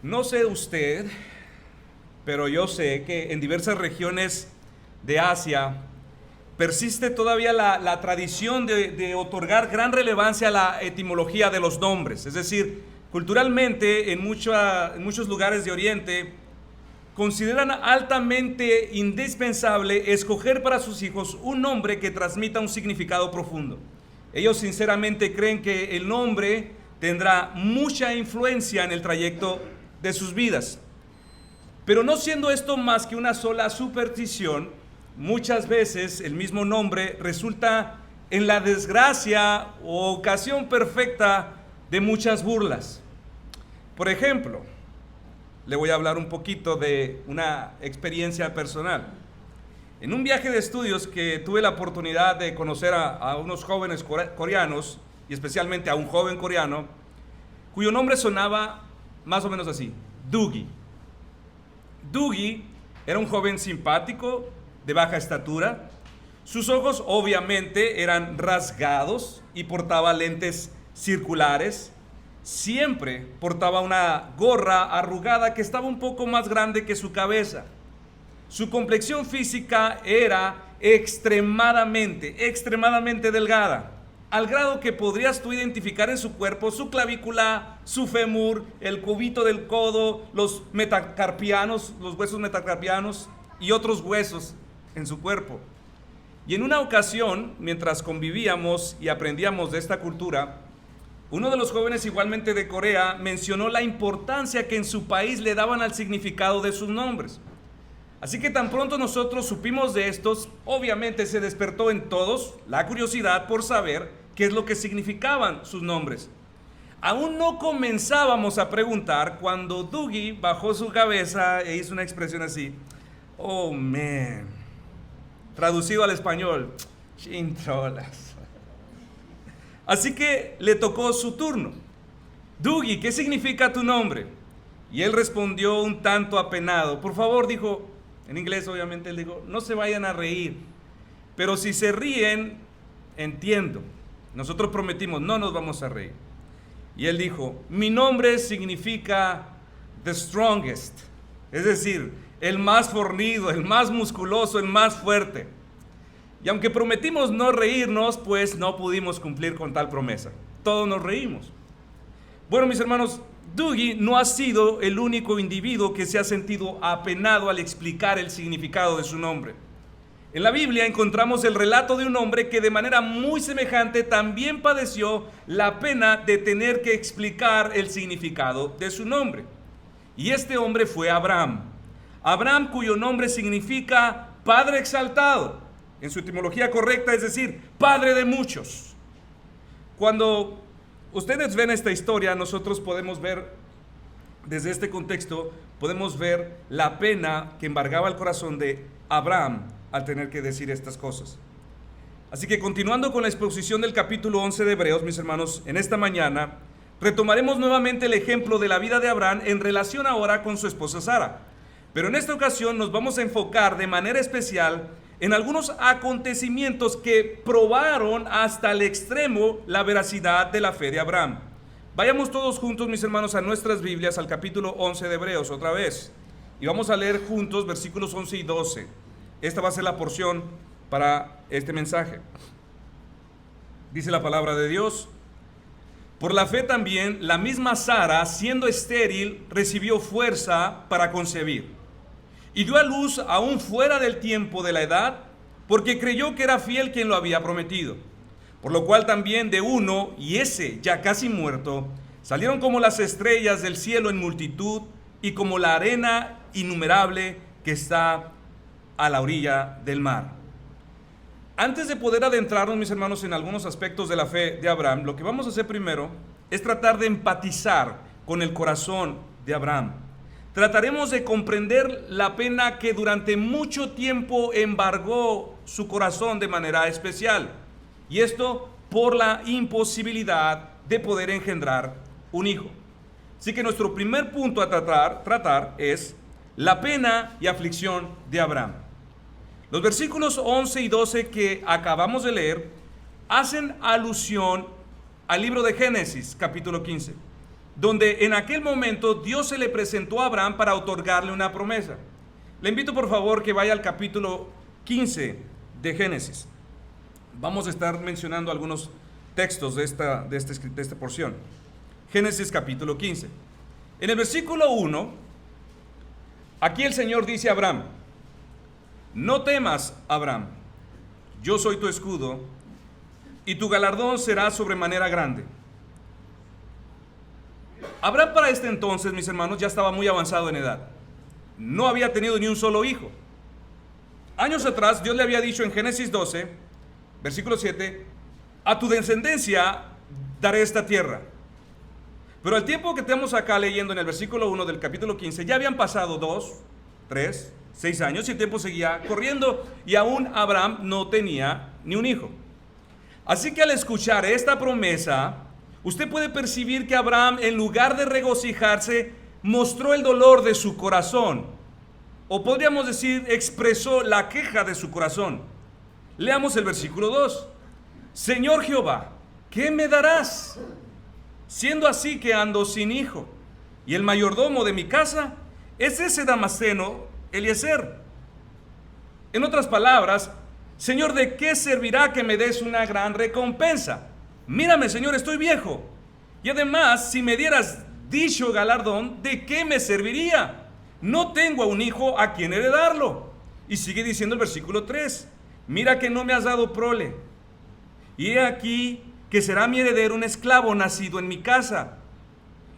No sé usted, pero yo sé que en diversas regiones de Asia persiste todavía la tradición de otorgar gran relevancia a la etimología de los nombres. Es decir, culturalmente en muchos lugares de Oriente consideran altamente indispensable escoger para sus hijos un nombre que transmita un significado profundo. Ellos sinceramente creen que el nombre tendrá mucha influencia en el trayecto de sus vidas. Pero no siendo esto más que una sola superstición, muchas veces el mismo nombre resulta en la desgracia o ocasión perfecta de muchas burlas. Por ejemplo, le voy a hablar un poquito de una experiencia personal. En un viaje de estudios que tuve la oportunidad de conocer a unos jóvenes coreanos, y especialmente a un joven coreano, cuyo nombre sonaba más o menos así, Dougie. Dougie era un joven simpático, de baja estatura. Sus ojos obviamente eran rasgados y portaba lentes circulares. Siempre portaba una gorra arrugada que estaba un poco más grande que su cabeza. Su complexión física era extremadamente delgada, al grado que podrías tú identificar en su cuerpo su clavícula, su fémur, el cubito del codo, los metacarpianos, los huesos metacarpianos y otros huesos en su cuerpo. Y en una ocasión, mientras convivíamos y aprendíamos de esta cultura, uno de los jóvenes igualmente de Corea mencionó la importancia que en su país le daban al significado de sus nombres. Así que tan pronto nosotros supimos de estos, obviamente se despertó en todos la curiosidad por saber qué es lo que significaban sus nombres. Aún no comenzábamos a preguntar cuando Dougie bajó su cabeza e hizo una expresión así: "Oh man", traducido al español, chintrolas. Así que le tocó su turno. "Dougie, ¿qué significa tu nombre?" Y él respondió un tanto apenado. Por favor, dijo, en inglés obviamente, él dijo, "no se vayan a reír, pero si se ríen, entiendo". Nosotros prometimos, no nos vamos a reír. Y él dijo, "mi nombre significa the strongest", es decir, el más fornido, el más musculoso, el más fuerte. Y aunque prometimos no reírnos, pues no pudimos cumplir con tal promesa. Todos nos reímos. Bueno, mis hermanos, Dougie no ha sido el único individuo que se ha sentido apenado al explicar el significado de su nombre. En la Biblia encontramos el relato de un hombre que de manera muy semejante también padeció la pena de tener que explicar el significado de su nombre. Y este hombre fue Abraham. Abraham, cuyo nombre significa Padre exaltado, en su etimología correcta, es decir, Padre de muchos. Cuando ustedes ven esta historia, nosotros podemos ver, desde este contexto, podemos ver la pena que embargaba el corazón de Abraham al tener que decir estas cosas. Así que continuando con la exposición del capítulo 11 de Hebreos, mis hermanos, en esta mañana retomaremos nuevamente el ejemplo de la vida de Abraham en relación ahora con su esposa Sara. Pero en esta ocasión nos vamos a enfocar de manera especial en algunos acontecimientos que probaron hasta el extremo la veracidad de la fe de Abraham. Vayamos todos juntos, mis hermanos, a nuestras Biblias, al capítulo 11 de Hebreos, otra vez. Y vamos a leer juntos versículos 11 y 12. Esta va a ser la porción para este mensaje. Dice la palabra de Dios: "Por la fe también, la misma Sara, siendo estéril, recibió fuerza para concebir. Y dio a luz aún fuera del tiempo de la edad, porque creyó que era fiel quien lo había prometido. Por lo cual también de uno, y ese ya casi muerto, salieron como las estrellas del cielo en multitud, y como la arena innumerable que está a la orilla del mar". Antes de poder adentrarnos, mis hermanos, en algunos aspectos de la fe de Abraham, lo que vamos a hacer primero es tratar de empatizar con el corazón de Abraham. Trataremos de comprender la pena que durante mucho tiempo embargó su corazón de manera especial. Y esto por la imposibilidad de poder engendrar un hijo. Así que nuestro primer punto a tratar es la pena y aflicción de Abraham. Los versículos 11 y 12 que acabamos de leer hacen alusión al libro de Génesis, capítulo 15. donde en aquel momento Dios se le presentó a Abraham para otorgarle una promesa. Le invito por favor que vaya al capítulo 15 de Génesis. Vamos a estar mencionando algunos textos de esta porción. Génesis capítulo 15. En el versículo 1, aquí el Señor dice a Abraham: no temas, Abraham, yo soy tu escudo, y tu galardón será sobremanera grande. Abraham para este entonces, mis hermanos, ya estaba muy avanzado en edad. No había tenido ni un solo hijo. Años atrás, Dios le había dicho en Génesis 12, versículo 7, a tu descendencia daré esta tierra. Pero al tiempo que estamos acá leyendo en el versículo 1 del capítulo 15, ya habían pasado 2, 3, 6 años y el tiempo seguía corriendo y aún Abraham no tenía ni un hijo. Así que al escuchar esta promesa, usted puede percibir que Abraham, en lugar de regocijarse, mostró el dolor de su corazón. O podríamos decir, expresó la queja de su corazón. Leamos el versículo 2. Señor Jehová, ¿qué me darás? Siendo así que ando sin hijo, y el mayordomo de mi casa es ese Damaseno, Eliezer. En otras palabras, Señor, ¿de qué servirá que me des una gran recompensa? Mírame, Señor, estoy viejo. Y además, si me dieras dicho galardón, ¿de qué me serviría? No tengo a un hijo a quien heredarlo. Y sigue diciendo el versículo 3. Mira que no me has dado prole. Y he aquí que será mi heredero un esclavo nacido en mi casa.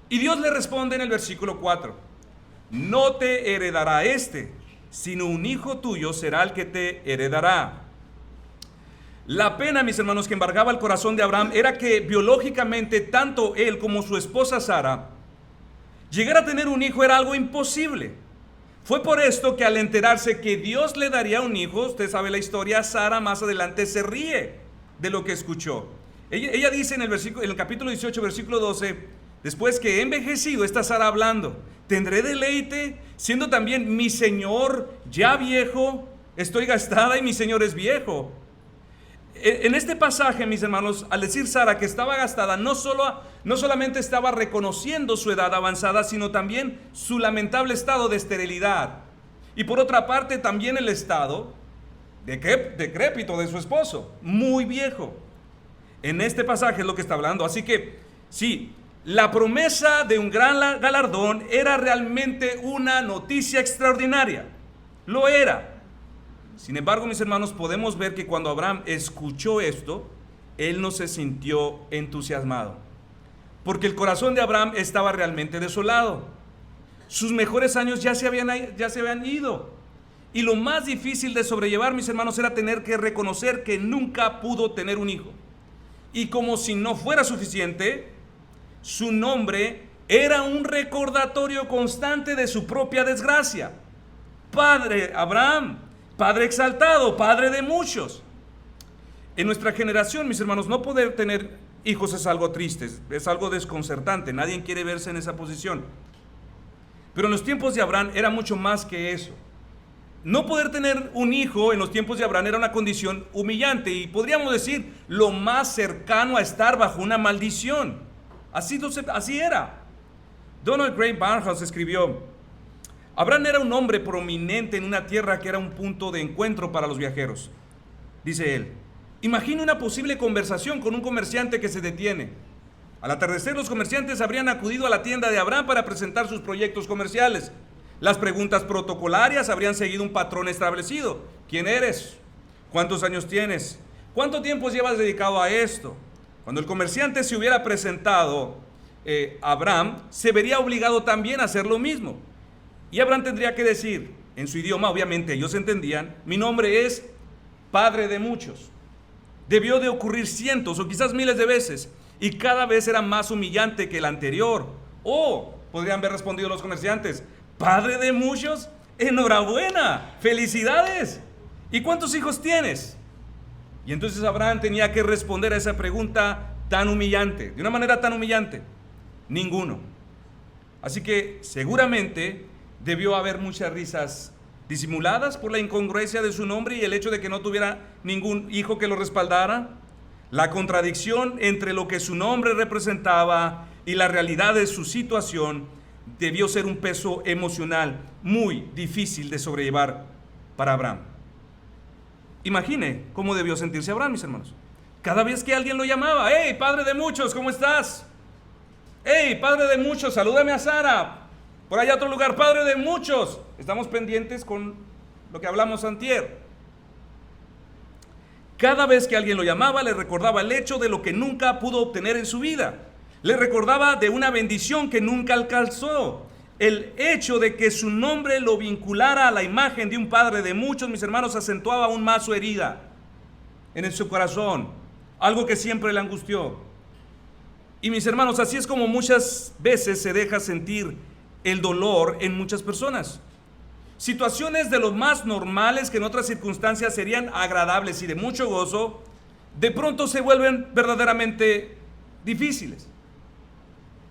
Y Dios le responde en el versículo 4. No te heredará este, sino un hijo tuyo será el que te heredará. La pena, mis hermanos, que embargaba el corazón de Abraham era que biológicamente tanto él como su esposa Sara llegar a tener un hijo era algo imposible. Fue por esto que al enterarse que Dios le daría un hijo, usted sabe la historia, Sara más adelante se ríe de lo que escuchó. Ella dice en el capítulo 18, versículo 12, después que he envejecido, está Sara hablando, ¿tendré deleite siendo también mi señor ya viejo? Estoy gastada y mi señor es viejo. En este pasaje, mis hermanos, al decir Sara que estaba gastada, no solamente estaba reconociendo su edad avanzada, sino también su lamentable estado de esterilidad. Y por otra parte, también el estado decrépito de su esposo, muy viejo. En este pasaje es lo que está hablando. Así que, sí, la promesa de un gran galardón era realmente una noticia extraordinaria. Lo era. Sin embargo, mis hermanos, podemos ver que cuando Abraham escuchó esto, él no se sintió entusiasmado, porque el corazón de Abraham estaba realmente desolado. Sus mejores años ya se habían ido. Y lo más difícil de sobrellevar, mis hermanos, era tener que reconocer que nunca pudo tener un hijo. Y como si no fuera suficiente, su nombre era un recordatorio constante de su propia desgracia. Padre Abraham, padre exaltado, padre de muchos. En nuestra generación, mis hermanos, no poder tener hijos es algo triste, es algo desconcertante. Nadie quiere verse en esa posición. Pero en los tiempos de Abraham era mucho más que eso. No poder tener un hijo en los tiempos de Abraham era una condición humillante y podríamos decir lo más cercano a estar bajo una maldición. Así era. Donald Gray Barnhouse escribió: Abraham era un hombre prominente en una tierra que era un punto de encuentro para los viajeros. Dice él: imagine una posible conversación con un comerciante que se detiene. Al atardecer, los comerciantes habrían acudido a la tienda de Abraham para presentar sus proyectos comerciales. Las preguntas protocolarias habrían seguido un patrón establecido. ¿Quién eres? ¿Cuántos años tienes? ¿Cuánto tiempo llevas dedicado a esto? Cuando el comerciante se hubiera presentado, Abraham se vería obligado también a hacer lo mismo. Y Abraham tendría que decir, en su idioma, obviamente ellos entendían: mi nombre es padre de muchos. Debió de ocurrir cientos o quizás miles de veces, y cada vez era más humillante que el anterior. O podrían haber respondido los comerciantes: padre de muchos, enhorabuena, felicidades. ¿Y cuántos hijos tienes? Y entonces Abraham tenía que responder a esa pregunta tan humillante, de una manera tan humillante: ninguno. Así que seguramente debió haber muchas risas disimuladas por la incongruencia de su nombre y el hecho de que no tuviera ningún hijo que lo respaldara, la contradicción entre lo que su nombre representaba y la realidad de su situación debió ser un peso emocional muy difícil de sobrellevar para Abraham. Imagine cómo debió sentirse Abraham, mis hermanos. Cada vez que alguien lo llamaba: hey, padre de muchos, ¿cómo estás? Hey, padre de muchos, salúdame a Sara. Por allá otro lugar: padre de muchos. Estamos pendientes con lo que hablamos antier. Cada vez que alguien lo llamaba, le recordaba el hecho de lo que nunca pudo obtener en su vida. Le recordaba de una bendición que nunca alcanzó. El hecho de que su nombre lo vinculara a la imagen de un padre de muchos, mis hermanos, acentuaba aún más su herida en su corazón, algo que siempre le angustió. Y mis hermanos, así es como muchas veces se deja sentir el dolor en muchas personas. Situaciones de lo más normales que en otras circunstancias serían agradables y de mucho gozo, de pronto se vuelven verdaderamente difíciles.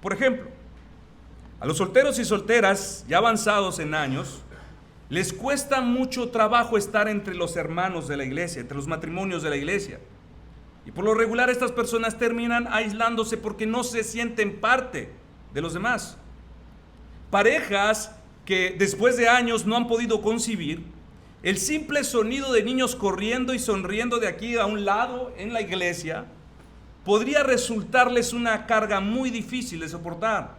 Por ejemplo, a los solteros y solteras ya avanzados en años, les cuesta mucho trabajo estar entre los hermanos de la iglesia, entre los matrimonios de la iglesia. Y por lo regular estas personas terminan aislándose porque no se sienten parte de los demás. Parejas que después de años no han podido concebir, el simple sonido de niños corriendo y sonriendo de aquí a un lado en la iglesia podría resultarles una carga muy difícil de soportar.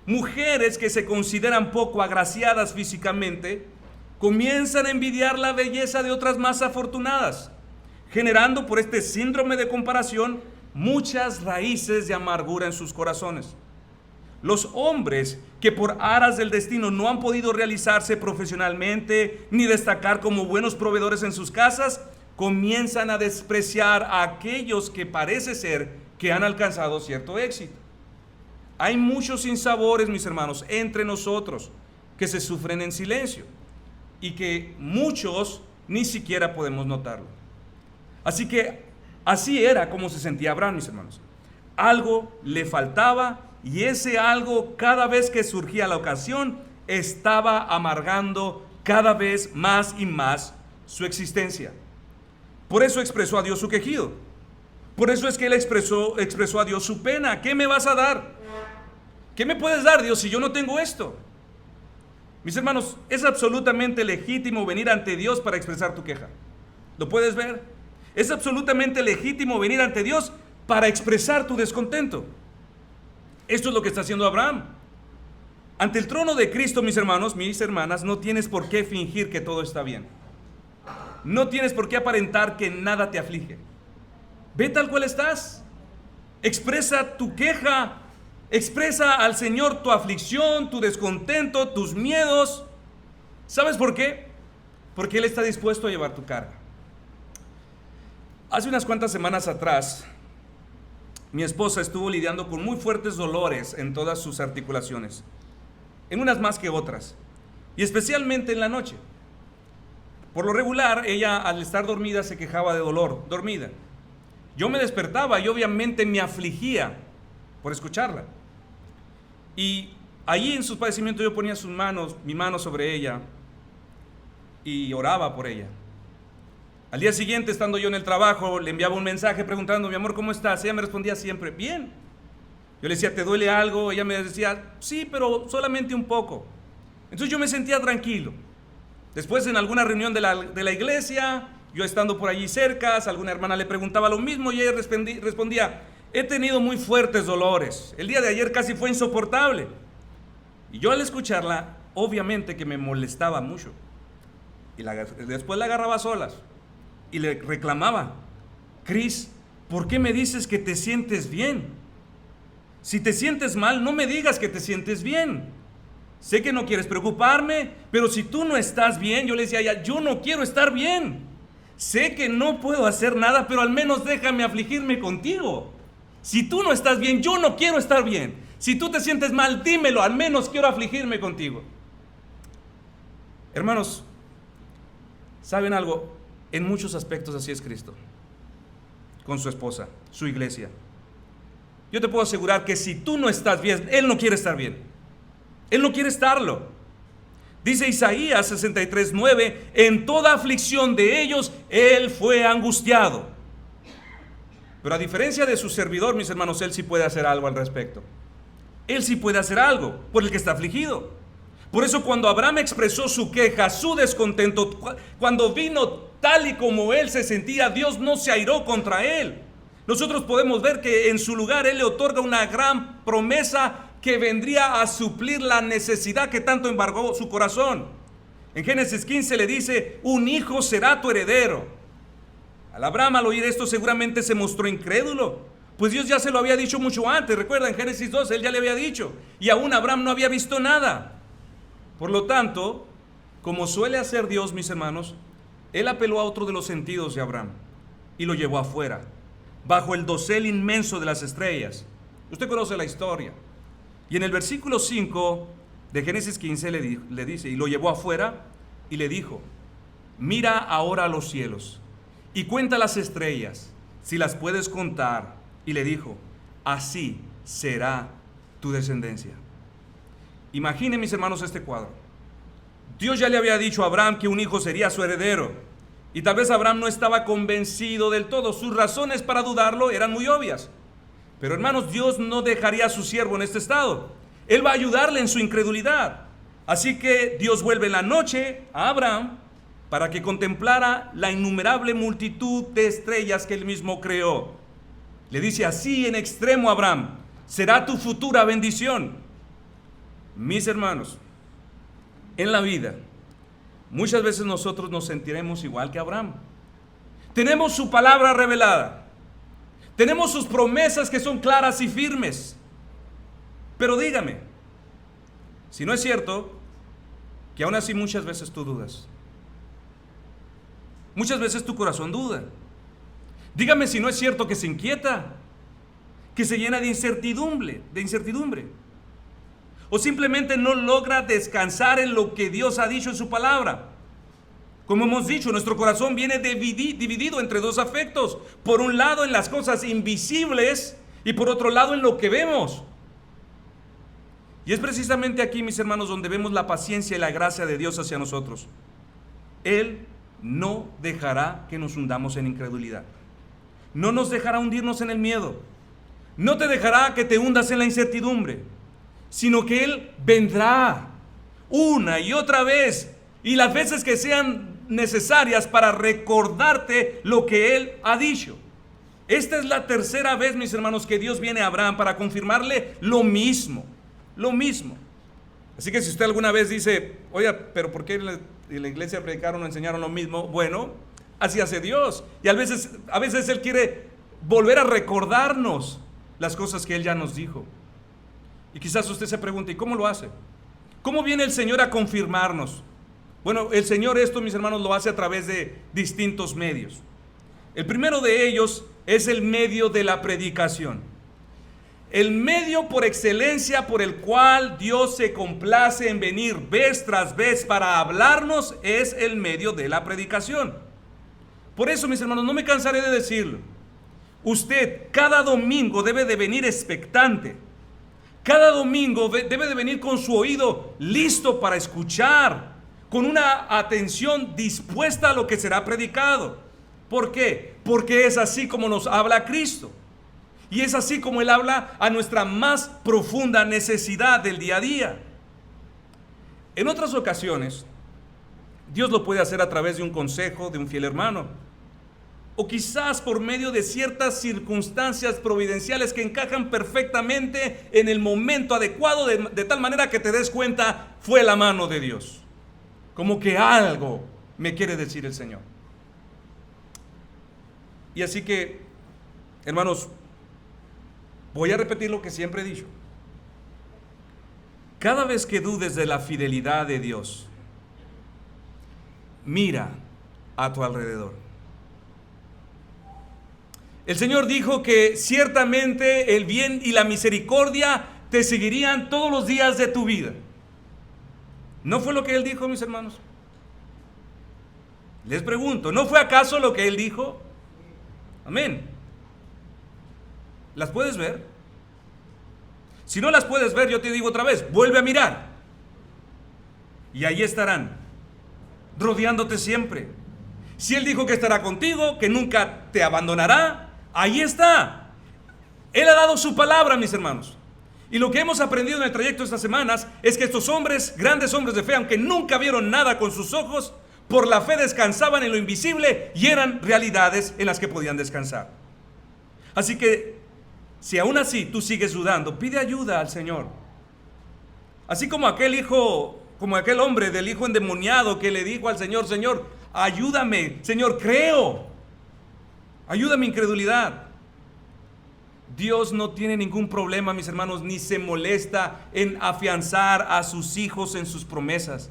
Mujeres que se consideran poco agraciadas físicamente comienzan a envidiar la belleza de otras más afortunadas, generando por este síndrome de comparación muchas raíces de amargura en sus corazones. Los hombres que por aras del destino no han podido realizarse profesionalmente ni destacar como buenos proveedores en sus casas, comienzan a despreciar a aquellos que parece ser que han alcanzado cierto éxito. Hay muchos sinsabores, mis hermanos, entre nosotros que se sufren en silencio y que muchos ni siquiera podemos notarlo. Así que así era como se sentía Abraham, mis hermanos. Algo le faltaba y ese algo, cada vez que surgía la ocasión, estaba amargando cada vez más y más su existencia. Por eso expresó a Dios su quejido. Por eso es que él expresó a Dios su pena. ¿Qué me vas a dar? ¿Qué me puedes dar, Dios, si yo no tengo esto? Mis hermanos, es absolutamente legítimo venir ante Dios para expresar tu queja. ¿Lo puedes ver? Es absolutamente legítimo venir ante Dios para expresar tu descontento. Esto es lo que está haciendo Abraham. Ante el trono de Cristo, mis hermanos, mis hermanas, no tienes por qué fingir que todo está bien. No tienes por qué aparentar que nada te aflige. Ve tal cual estás. Expresa tu queja. Expresa al Señor tu aflicción, tu descontento, tus miedos. ¿Sabes por qué? Porque Él está dispuesto a llevar tu carga. Hace unas cuantas semanas atrás, mi esposa estuvo lidiando con muy fuertes dolores en todas sus articulaciones, en unas más que otras, y especialmente en la noche. Por lo regular, ella al estar dormida se quejaba de dolor, dormida. Yo me despertaba y obviamente me afligía por escucharla. Y allí en su padecimiento yo ponía mi mano sobre ella y oraba por ella. Al día siguiente, estando yo en el trabajo, le enviaba un mensaje preguntando: mi amor, ¿cómo estás? Ella me respondía siempre: bien. Yo le decía: ¿te duele algo? Ella me decía: sí, pero solamente un poco. Entonces yo me sentía tranquilo. Después, en alguna reunión de la iglesia, yo estando por allí cerca, alguna hermana le preguntaba lo mismo y ella respondía: he tenido muy fuertes dolores. El día de ayer casi fue insoportable. Y yo al escucharla, obviamente que me molestaba mucho. Y después la agarraba a solas y le reclamaba: Cris, ¿por qué me dices que te sientes bien? Si te sientes mal, no me digas que te sientes bien. Sé que no quieres preocuparme, pero si tú no estás bien, yo le decía a ella: yo no quiero estar bien. Sé que no puedo hacer nada, pero al menos déjame afligirme contigo. Si tú no estás bien, yo no quiero estar bien. Si tú te sientes mal, dímelo, al menos quiero afligirme contigo. Hermanos, ¿saben algo? En muchos aspectos así es Cristo, con su esposa, su iglesia. Yo te puedo asegurar que si tú no estás bien, Él no quiere estar bien. Él no quiere estarlo. Dice Isaías 63:9, en toda aflicción de ellos, Él fue angustiado. Pero a diferencia de su servidor, mis hermanos, él sí puede hacer algo al respecto. Él sí puede hacer algo por el que está afligido. Por eso cuando Abraham expresó su queja, su descontento, cuando vino tal y como él se sentía, Dios no se airó contra él. Nosotros podemos ver que en su lugar él le otorga una gran promesa que vendría a suplir la necesidad que tanto embargó su corazón. En Génesis 15 le dice: un hijo será tu heredero. Al Abraham, al oír esto, seguramente se mostró incrédulo, pues Dios ya se lo había dicho mucho antes. Recuerda, en Génesis 2 él ya le había dicho, y aún Abraham no había visto nada. Por lo tanto, como suele hacer Dios, mis hermanos, él apeló a otro de los sentidos de Abraham y lo llevó afuera, bajo el dosel inmenso de las estrellas. Usted conoce la historia. Y en el versículo 5 de Génesis 15 le dice: y lo llevó afuera y le dijo: mira ahora a los cielos y cuenta las estrellas, si las puedes contar. Y le dijo: así será tu descendencia. Imaginen, mis hermanos, este cuadro. Dios ya le había dicho a Abraham que un hijo sería su heredero, y tal vez Abraham no estaba convencido del todo. Sus razones para dudarlo eran muy obvias. Pero hermanos, Dios no dejaría a su siervo en este estado. Él va a ayudarle en su incredulidad. Así que Dios vuelve en la noche a Abraham para que contemplara la innumerable multitud de estrellas que él mismo creó. Le dice así en extremo a Abraham: será tu futura bendición. Mis hermanos, en la vida, muchas veces nosotros nos sentiremos igual que Abraham. Tenemos su palabra revelada. Tenemos sus promesas que son claras y firmes. Pero dígame, si no es cierto que aún así muchas veces tú dudas. Muchas veces tu corazón duda. Dígame si no es cierto que se inquieta, que se llena de incertidumbre. O simplemente no logra descansar en lo que Dios ha dicho en su palabra. Como hemos dicho, nuestro corazón viene dividido entre dos afectos. Por un lado en las cosas invisibles y por otro lado en lo que vemos. Y es precisamente aquí, mis hermanos, donde vemos la paciencia y la gracia de Dios hacia nosotros. Él no dejará que nos hundamos en incredulidad. No nos dejará hundirnos en el miedo. No te dejará que te hundas en la incertidumbre, sino que Él vendrá una y otra vez, y las veces que sean necesarias, para recordarte lo que Él ha dicho. Esta es la tercera vez, mis hermanos, que Dios viene a Abraham para confirmarle lo mismo. Así que si usted alguna vez dice: oye, pero ¿por qué en la iglesia predicaron o enseñaron lo mismo? Bueno, así hace Dios. Y a veces Él quiere volver a recordarnos las cosas que Él ya nos dijo. Y quizás usted se pregunte: ¿y cómo lo hace? ¿Cómo viene el Señor a confirmarnos? Bueno, el Señor esto, mis hermanos, lo hace a través de distintos medios. El primero de ellos es el medio de la predicación. El medio por excelencia por el cual Dios se complace en venir vez tras vez para hablarnos es el medio de la predicación. Por eso, mis hermanos, no me cansaré de decirlo. Usted cada domingo debe de venir expectante. Cada domingo debe de venir con su oído listo para escuchar, con una atención dispuesta a lo que será predicado. ¿Por qué? Porque es así como nos habla Cristo. Y es así como Él habla a nuestra más profunda necesidad del día a día. En otras ocasiones, Dios lo puede hacer a través de un consejo de un fiel hermano, o quizás por medio de ciertas circunstancias providenciales que encajan perfectamente en el momento adecuado, de tal manera que te des cuenta: fue la mano de Dios. Como que algo me quiere decir el Señor. Y así que, hermanos, voy a repetir lo que siempre he dicho. Cada vez que dudes de la fidelidad de Dios, mira a tu alrededor. El Señor dijo que ciertamente el bien y la misericordia te seguirían todos los días de tu vida. ¿No fue lo que Él dijo, mis hermanos? Les pregunto, ¿no fue acaso lo que Él dijo? Amén. ¿Las puedes ver? Si no las puedes ver, yo te digo otra vez: vuelve a mirar. Y ahí estarán, rodeándote siempre. Si Él dijo que estará contigo, que nunca te abandonará, Ahí está. Él ha dado su palabra, mis hermanos. Y lo que hemos aprendido en el trayecto de estas semanas es que estos hombres, grandes hombres de fe, aunque nunca vieron nada con sus ojos, por la fe descansaban en lo invisible y eran realidades en las que podían descansar. Así que, si aún así tú sigues dudando, pide ayuda al Señor. Así como aquel hombre del hijo endemoniado que le dijo al Señor: Señor, ayúdame, Señor, creo. Ayuda a mi incredulidad. Dios no tiene ningún problema, mis hermanos, ni se molesta en afianzar a sus hijos en sus promesas.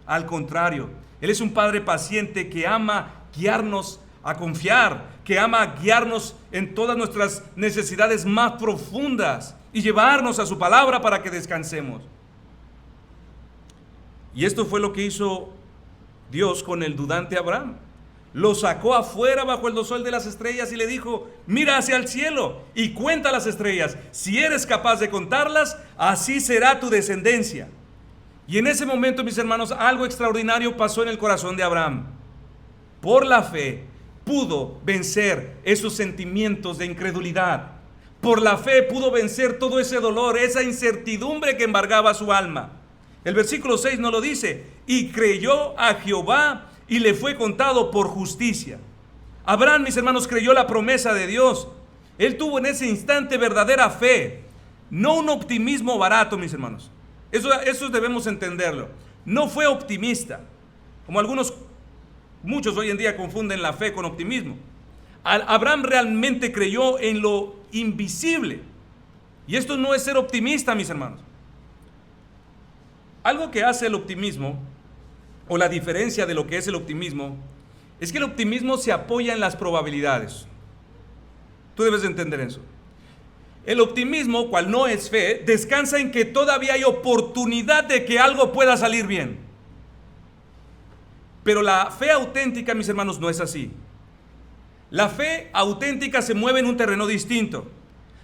Al contrario, Él es un Padre paciente que ama guiarnos a confiar, que ama guiarnos en todas nuestras necesidades más profundas y llevarnos a su palabra para que descansemos. Y esto fue lo que hizo Dios con el dudante Abraham. Lo sacó afuera bajo el dosel de las estrellas y le dijo: mira hacia el cielo y cuenta las estrellas. Si eres capaz de contarlas, así será tu descendencia. Y en ese momento, mis hermanos, algo extraordinario pasó en el corazón de Abraham. Por la fe pudo vencer esos sentimientos de incredulidad. Por la fe pudo vencer todo ese dolor, esa incertidumbre que embargaba su alma. El versículo 6 nos lo dice: y creyó a Jehová y le fue contado por justicia. Abraham, mis hermanos, creyó la promesa de Dios. Él tuvo en ese instante verdadera fe, no un optimismo barato, mis hermanos. Eso debemos entenderlo. No fue optimista, como muchos hoy en día confunden la fe con optimismo. Abraham realmente creyó en lo invisible. Y esto no es ser optimista, mis hermanos. Algo que hace el optimismo, o la diferencia de lo que es el optimismo, es que el optimismo se apoya en las probabilidades. Tú debes de entender eso. El optimismo, cual no es fe, descansa en que todavía hay oportunidad de que algo pueda salir bien. Pero la fe auténtica, mis hermanos, no es así. La fe auténtica se mueve en un terreno distinto.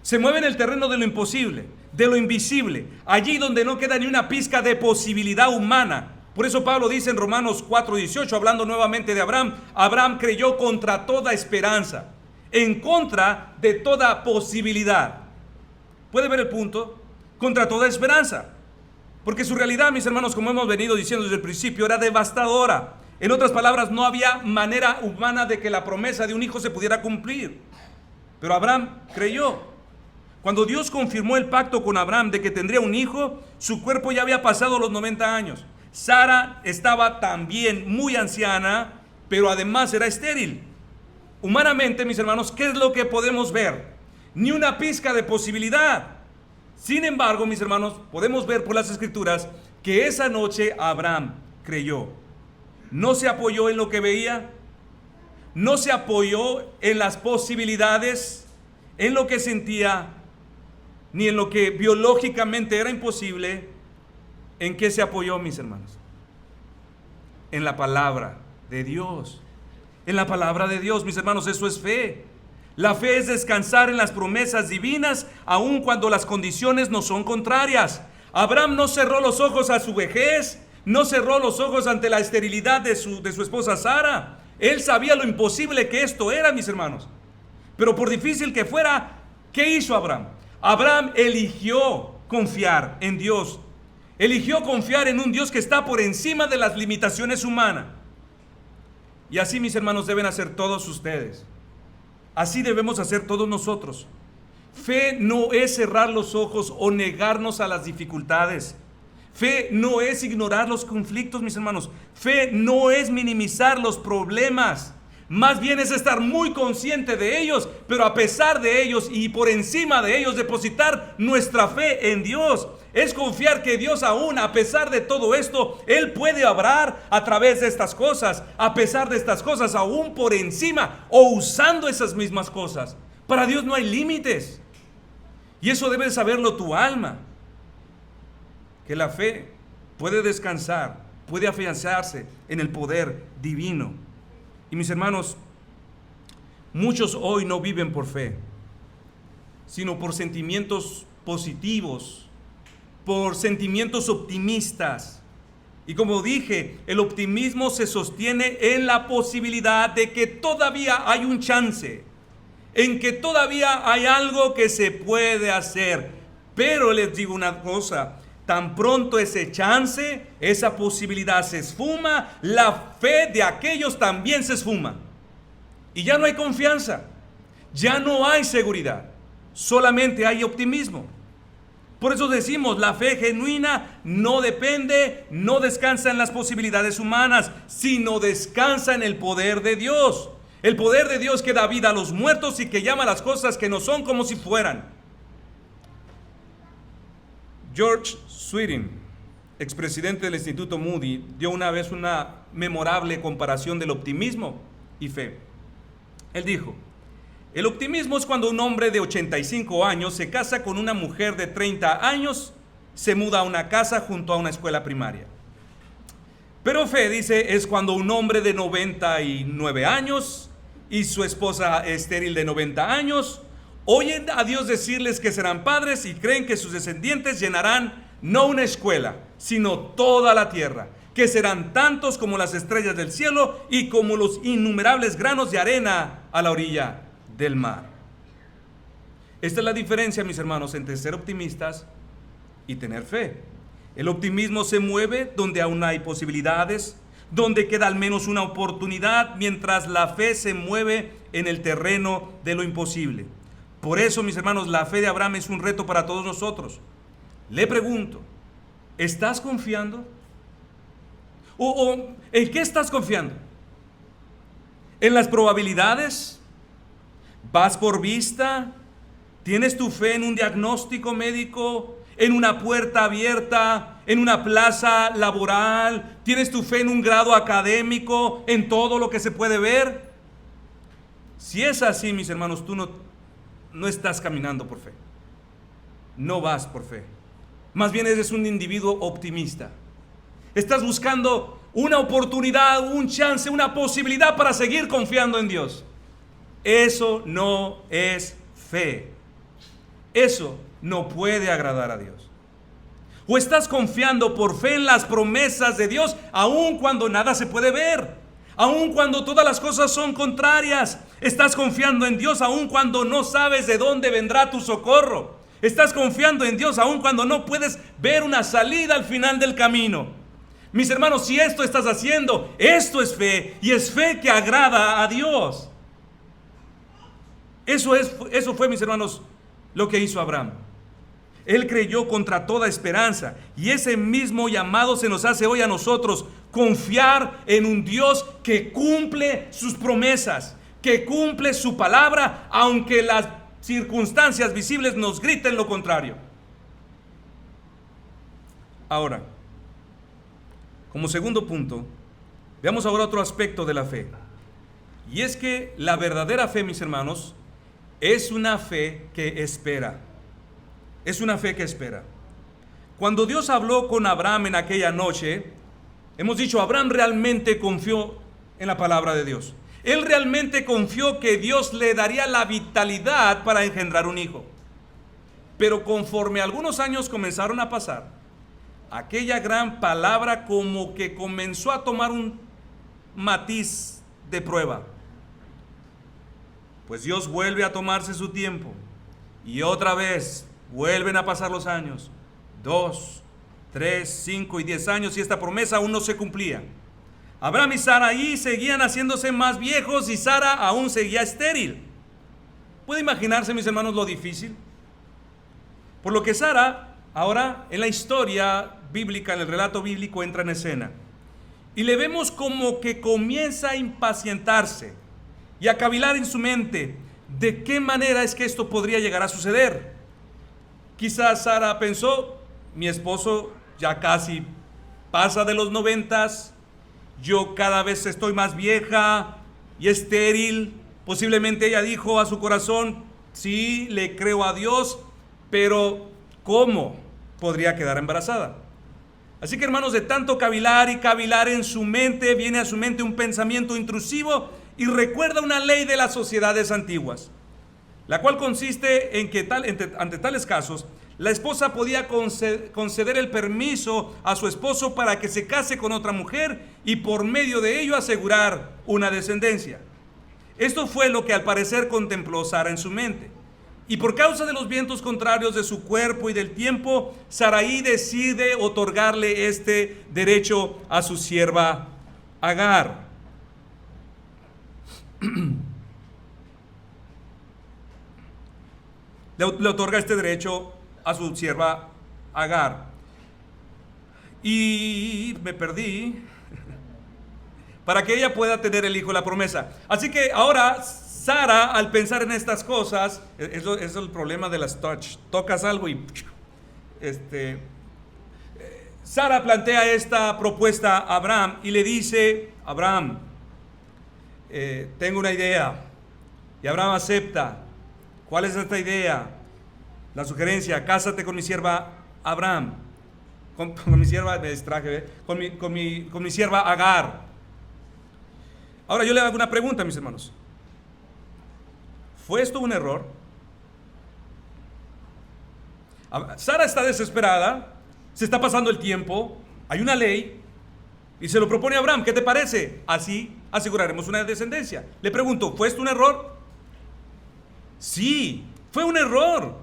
Se mueve en el terreno de lo imposible, de lo invisible, allí donde no queda ni una pizca de posibilidad humana. Por eso Pablo dice en Romanos 4:18, hablando nuevamente de Abraham: Abraham creyó contra toda esperanza, en contra de toda posibilidad. ¿Puede ver el punto? Contra toda esperanza. Porque su realidad, mis hermanos, como hemos venido diciendo desde el principio, era devastadora. En otras palabras, no había manera humana de que la promesa de un hijo se pudiera cumplir. Pero Abraham creyó. Cuando Dios confirmó el pacto con Abraham de que tendría un hijo, su cuerpo ya había pasado los 90 años. Sara estaba también muy anciana, pero además era estéril. Humanamente, mis hermanos, ¿qué es lo que podemos ver? Ni una pizca de posibilidad. Sin embargo, mis hermanos, podemos ver por las Escrituras que esa noche Abraham creyó. No se apoyó en lo que veía, no se apoyó en las posibilidades, en lo que sentía, ni en lo que biológicamente era imposible. ¿En qué se apoyó, mis hermanos? En la palabra de Dios. En la palabra de Dios, mis hermanos, eso es fe. La fe es descansar en las promesas divinas, aun cuando las condiciones no son contrarias. Abraham no cerró los ojos a su vejez, no cerró los ojos ante la esterilidad de su esposa Sara. Él sabía lo imposible que esto era, mis hermanos. Pero por difícil que fuera, ¿qué hizo Abraham? Abraham eligió confiar en Dios. Eligió confiar en un Dios que está por encima de las limitaciones humanas. Y así, mis hermanos, deben hacer todos ustedes. Así debemos hacer todos nosotros. Fe no es cerrar los ojos o negarnos a las dificultades. Fe no es ignorar los conflictos, mis hermanos. Fe no es minimizar los problemas. Más bien es estar muy consciente de ellos, pero a pesar de ellos y por encima de ellos depositar nuestra fe en Dios. Es confiar que Dios aún, a pesar de todo esto, Él puede obrar a través de estas cosas, a pesar de estas cosas, aún por encima o usando esas mismas cosas. Para Dios no hay límites. Y eso debe saberlo tu alma. Que la fe puede descansar, puede afianzarse en el poder divino. Y mis hermanos, muchos hoy no viven por fe, sino por sentimientos positivos, por sentimientos optimistas. Y como dije, el optimismo se sostiene en la posibilidad de que todavía hay un chance. en que todavía hay algo que se puede hacer. Pero les digo una cosa, tan pronto ese chance, esa posibilidad se esfuma, la fe de aquellos también se esfuma. Y ya no hay confianza, ya no hay seguridad, solamente hay optimismo. Por eso decimos, la fe genuina no depende, no descansa en las posibilidades humanas, sino descansa en el poder de Dios. El poder de Dios que da vida a los muertos y que llama las cosas que no son como si fueran. George Sweeting, expresidente del Instituto Moody, dio una vez una memorable comparación del optimismo y fe. Él dijo: el optimismo es cuando un hombre de 85 años se casa con una mujer de 30 años, se muda a una casa junto a una escuela primaria. Pero fe, dice, es cuando un hombre de 99 años y su esposa estéril de 90 años oyen a Dios decirles que serán padres y creen que sus descendientes llenarán no una escuela, sino toda la tierra, que serán tantos como las estrellas del cielo y como los innumerables granos de arena a la orilla del mar. Esta es la diferencia, mis hermanos, entre ser optimistas y tener fe. El optimismo se mueve donde aún hay posibilidades, donde queda al menos una oportunidad, mientras la fe se mueve en el terreno de lo imposible. Por eso, mis hermanos, la fe de Abraham es un reto para todos nosotros. Le pregunto, ¿estás confiando? ¿O en qué estás confiando? ¿En las probabilidades? ¿Vas por vista? ¿Tienes tu fe en un diagnóstico médico? ¿En una puerta abierta? ¿En una plaza laboral? ¿Tienes tu fe en un grado académico? ¿En todo lo que se puede ver? Si es así, mis hermanos, tú no estás caminando por fe. No vas por fe. Más bien eres un individuo optimista. Estás buscando una oportunidad, un chance, una posibilidad para seguir confiando en Dios. Eso no es fe. Eso no puede agradar a Dios. O estás confiando por fe en las promesas de Dios, aun cuando nada se puede ver, aun cuando todas las cosas son contrarias. Estás confiando en Dios aun cuando no sabes de dónde vendrá tu socorro. Estás confiando en Dios aun cuando no puedes ver una salida al final del camino. Mis hermanos, si esto estás haciendo, esto es fe, y es fe que agrada a Dios. Eso fue, mis hermanos, lo que hizo Abraham. Él creyó contra toda esperanza, y ese mismo llamado se nos hace hoy a nosotros: confiar en un Dios que cumple sus promesas, que cumple su palabra, aunque las circunstancias visibles nos griten lo contrario. Ahora, como segundo punto, veamos ahora otro aspecto de la fe. Y es que la verdadera fe, mis hermanos, es una fe que espera. Es una fe que espera. Cuando Dios habló con Abraham en aquella noche, hemos dicho, Abraham realmente confió en la palabra de Dios. Él realmente confió que Dios le daría la vitalidad para engendrar un hijo. Pero conforme algunos años comenzaron a pasar, aquella gran palabra como que comenzó a tomar un matiz de prueba. Pues Dios vuelve a tomarse su tiempo, y otra vez vuelven a pasar los años, 2, 3, 5 y 10 años, y esta promesa aún no se cumplía. Abraham y Sara ahí seguían haciéndose más viejos, y Sara aún seguía estéril. ¿Puede imaginarse, mis hermanos, lo difícil? Por lo que Sara, ahora en la historia bíblica, en el relato bíblico, entra en escena. Y le vemos como que comienza a impacientarse y a cavilar en su mente de qué manera es que esto podría llegar a suceder. Quizás Sara pensó, mi esposo ya casi pasa de los 90, yo cada vez estoy más vieja y estéril. Posiblemente ella dijo a su corazón, sí, le creo a Dios, pero ¿cómo podría quedar embarazada? Así que, hermanos, de tanto cavilar y cavilar en su mente, viene a su mente un pensamiento intrusivo y recuerda una ley de las sociedades antiguas, la cual consiste en que ante tales casos, la esposa podía conceder el permiso a su esposo para que se case con otra mujer y por medio de ello asegurar una descendencia. Esto fue lo que al parecer contempló Sara en su mente. Y por causa de los vientos contrarios de su cuerpo y del tiempo, Sarai decide otorgarle este derecho a su sierva Agar. Le otorga este derecho a su sierva Agar. Y me perdí. Para que ella pueda tener el hijo de la promesa. Así que ahora Sara, al pensar en estas cosas, es el problema de las touch. Tocas algo y Sara plantea esta propuesta a Abraham y le dice: Abraham, tengo una idea. Y Abraham acepta. ¿Cuál es esta idea? La sugerencia: cásate con mi sierva Abraham, con mi sierva, me distraje, con mi sierva Agar. Ahora yo le hago una pregunta, mis hermanos. ¿Fue esto un error? Sara está desesperada, se está pasando el tiempo, hay una ley, y se lo propone a Abraham. ¿Qué te parece? Así aseguraremos una descendencia. Le pregunto, ¿fue esto un error? Sí, fue un error.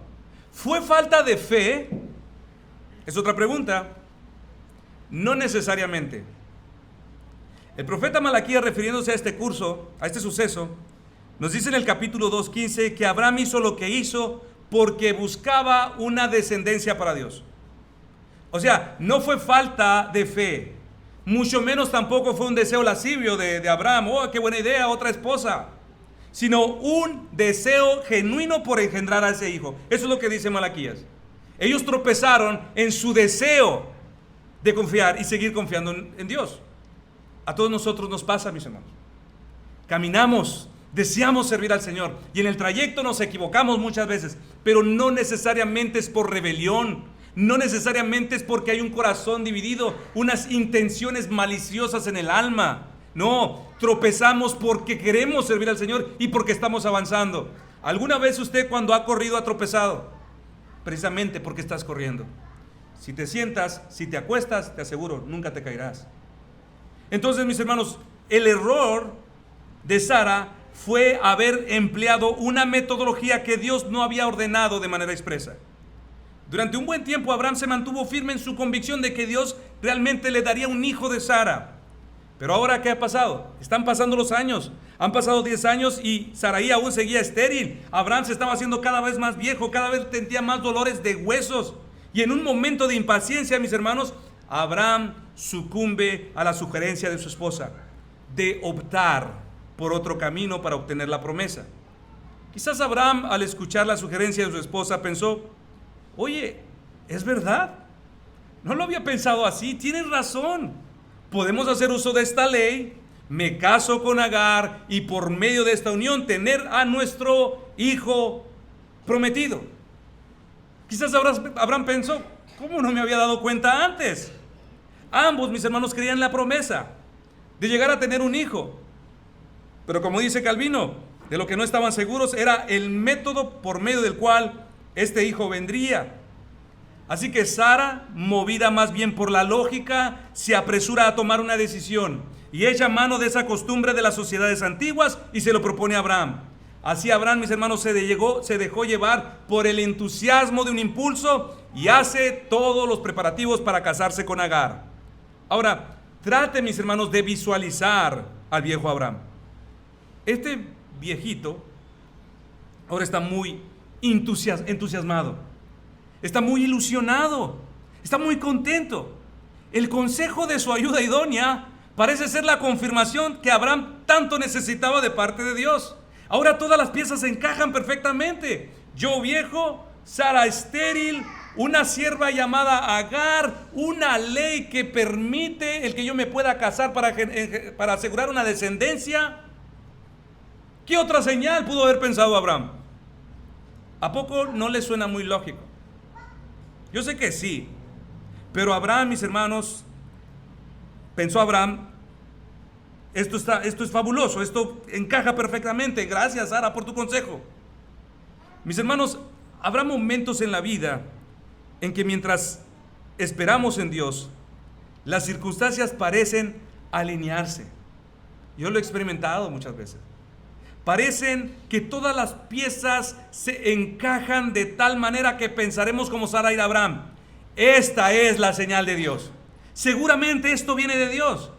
¿Fue falta de fe? Es otra pregunta. No necesariamente. El profeta Malaquías, refiriéndose a este suceso, nos dice en el capítulo 2:15 que Abraham hizo lo que hizo porque buscaba una descendencia para Dios. O sea, no fue falta de fe, mucho menos tampoco fue un deseo lascivio de Abraham. Oh, qué buena idea, otra esposa. Sino un deseo genuino por engendrar a ese hijo. Eso es lo que dice Malaquías. Ellos tropezaron en su deseo de confiar y seguir confiando en Dios. A todos nosotros nos pasa, mis hermanos. Caminamos, deseamos servir al Señor y en el trayecto nos equivocamos muchas veces, pero no necesariamente es por rebelión, no necesariamente es porque hay un corazón dividido, unas intenciones maliciosas en el alma. No, tropezamos porque queremos servir al Señor y porque estamos avanzando. ¿Alguna vez usted, cuando ha corrido, ha tropezado? Precisamente porque estás corriendo. Si te sientas, si te acuestas, te aseguro, nunca te caerás. Entonces, mis hermanos, el error de Sara fue haber empleado una metodología que Dios no había ordenado de manera expresa. Durante un buen tiempo Abraham se mantuvo firme en su convicción de que Dios realmente le daría un hijo de Sara. Pero ahora, ¿qué ha pasado? Están pasando los años. Han pasado 10 años y Sarai aún seguía estéril. Abraham se estaba haciendo cada vez más viejo, cada vez sentía más dolores de huesos. Y en un momento de impaciencia, mis hermanos, Abraham sucumbe a la sugerencia de su esposa de optar por otro camino para obtener la promesa. Quizás Abraham, al escuchar la sugerencia de su esposa, pensó: oye, ¿es verdad? No lo había pensado así, tienes razón. Podemos hacer uso de esta ley, me caso con Agar y por medio de esta unión tener a nuestro hijo prometido. Quizás Abraham pensó: ¿cómo no me había dado cuenta antes? Ambos, mis hermanos, creían la promesa de llegar a tener un hijo. Pero como dice Calvino, de lo que no estaban seguros era el método por medio del cual este hijo vendría. Así que Sara, movida más bien por la lógica, se apresura a tomar una decisión y echa mano de esa costumbre de las sociedades antiguas y se lo propone a Abraham. Así Abraham, mis hermanos, se dejó llevar por el entusiasmo de un impulso y hace todos los preparativos para casarse con Agar. Ahora, trate, mis hermanos, de visualizar al viejo Abraham. Este viejito ahora está muy entusiasmado, está muy ilusionado, está muy contento. El consejo de su ayuda idónea parece ser la confirmación que Abraham tanto necesitaba de parte de Dios. Ahora todas las piezas encajan perfectamente. Yo viejo, Sara estéril, una sierva llamada Agar, una ley que permite el que yo me pueda casar para asegurar una descendencia. ¿Qué otra señal pudo haber pensado Abraham? ¿A poco no le suena muy lógico? Yo sé que sí, pero Abraham, mis hermanos, pensó Abraham: esto es fabuloso, esto encaja perfectamente, gracias Sara por tu consejo. Mis hermanos, habrá momentos en la vida en que mientras esperamos en Dios, las circunstancias parecen alinearse. Yo lo he experimentado muchas veces. Parecen que todas las piezas se encajan de tal manera que pensaremos como Sara y Abraham: esta es la señal de Dios. Seguramente esto viene de Dios.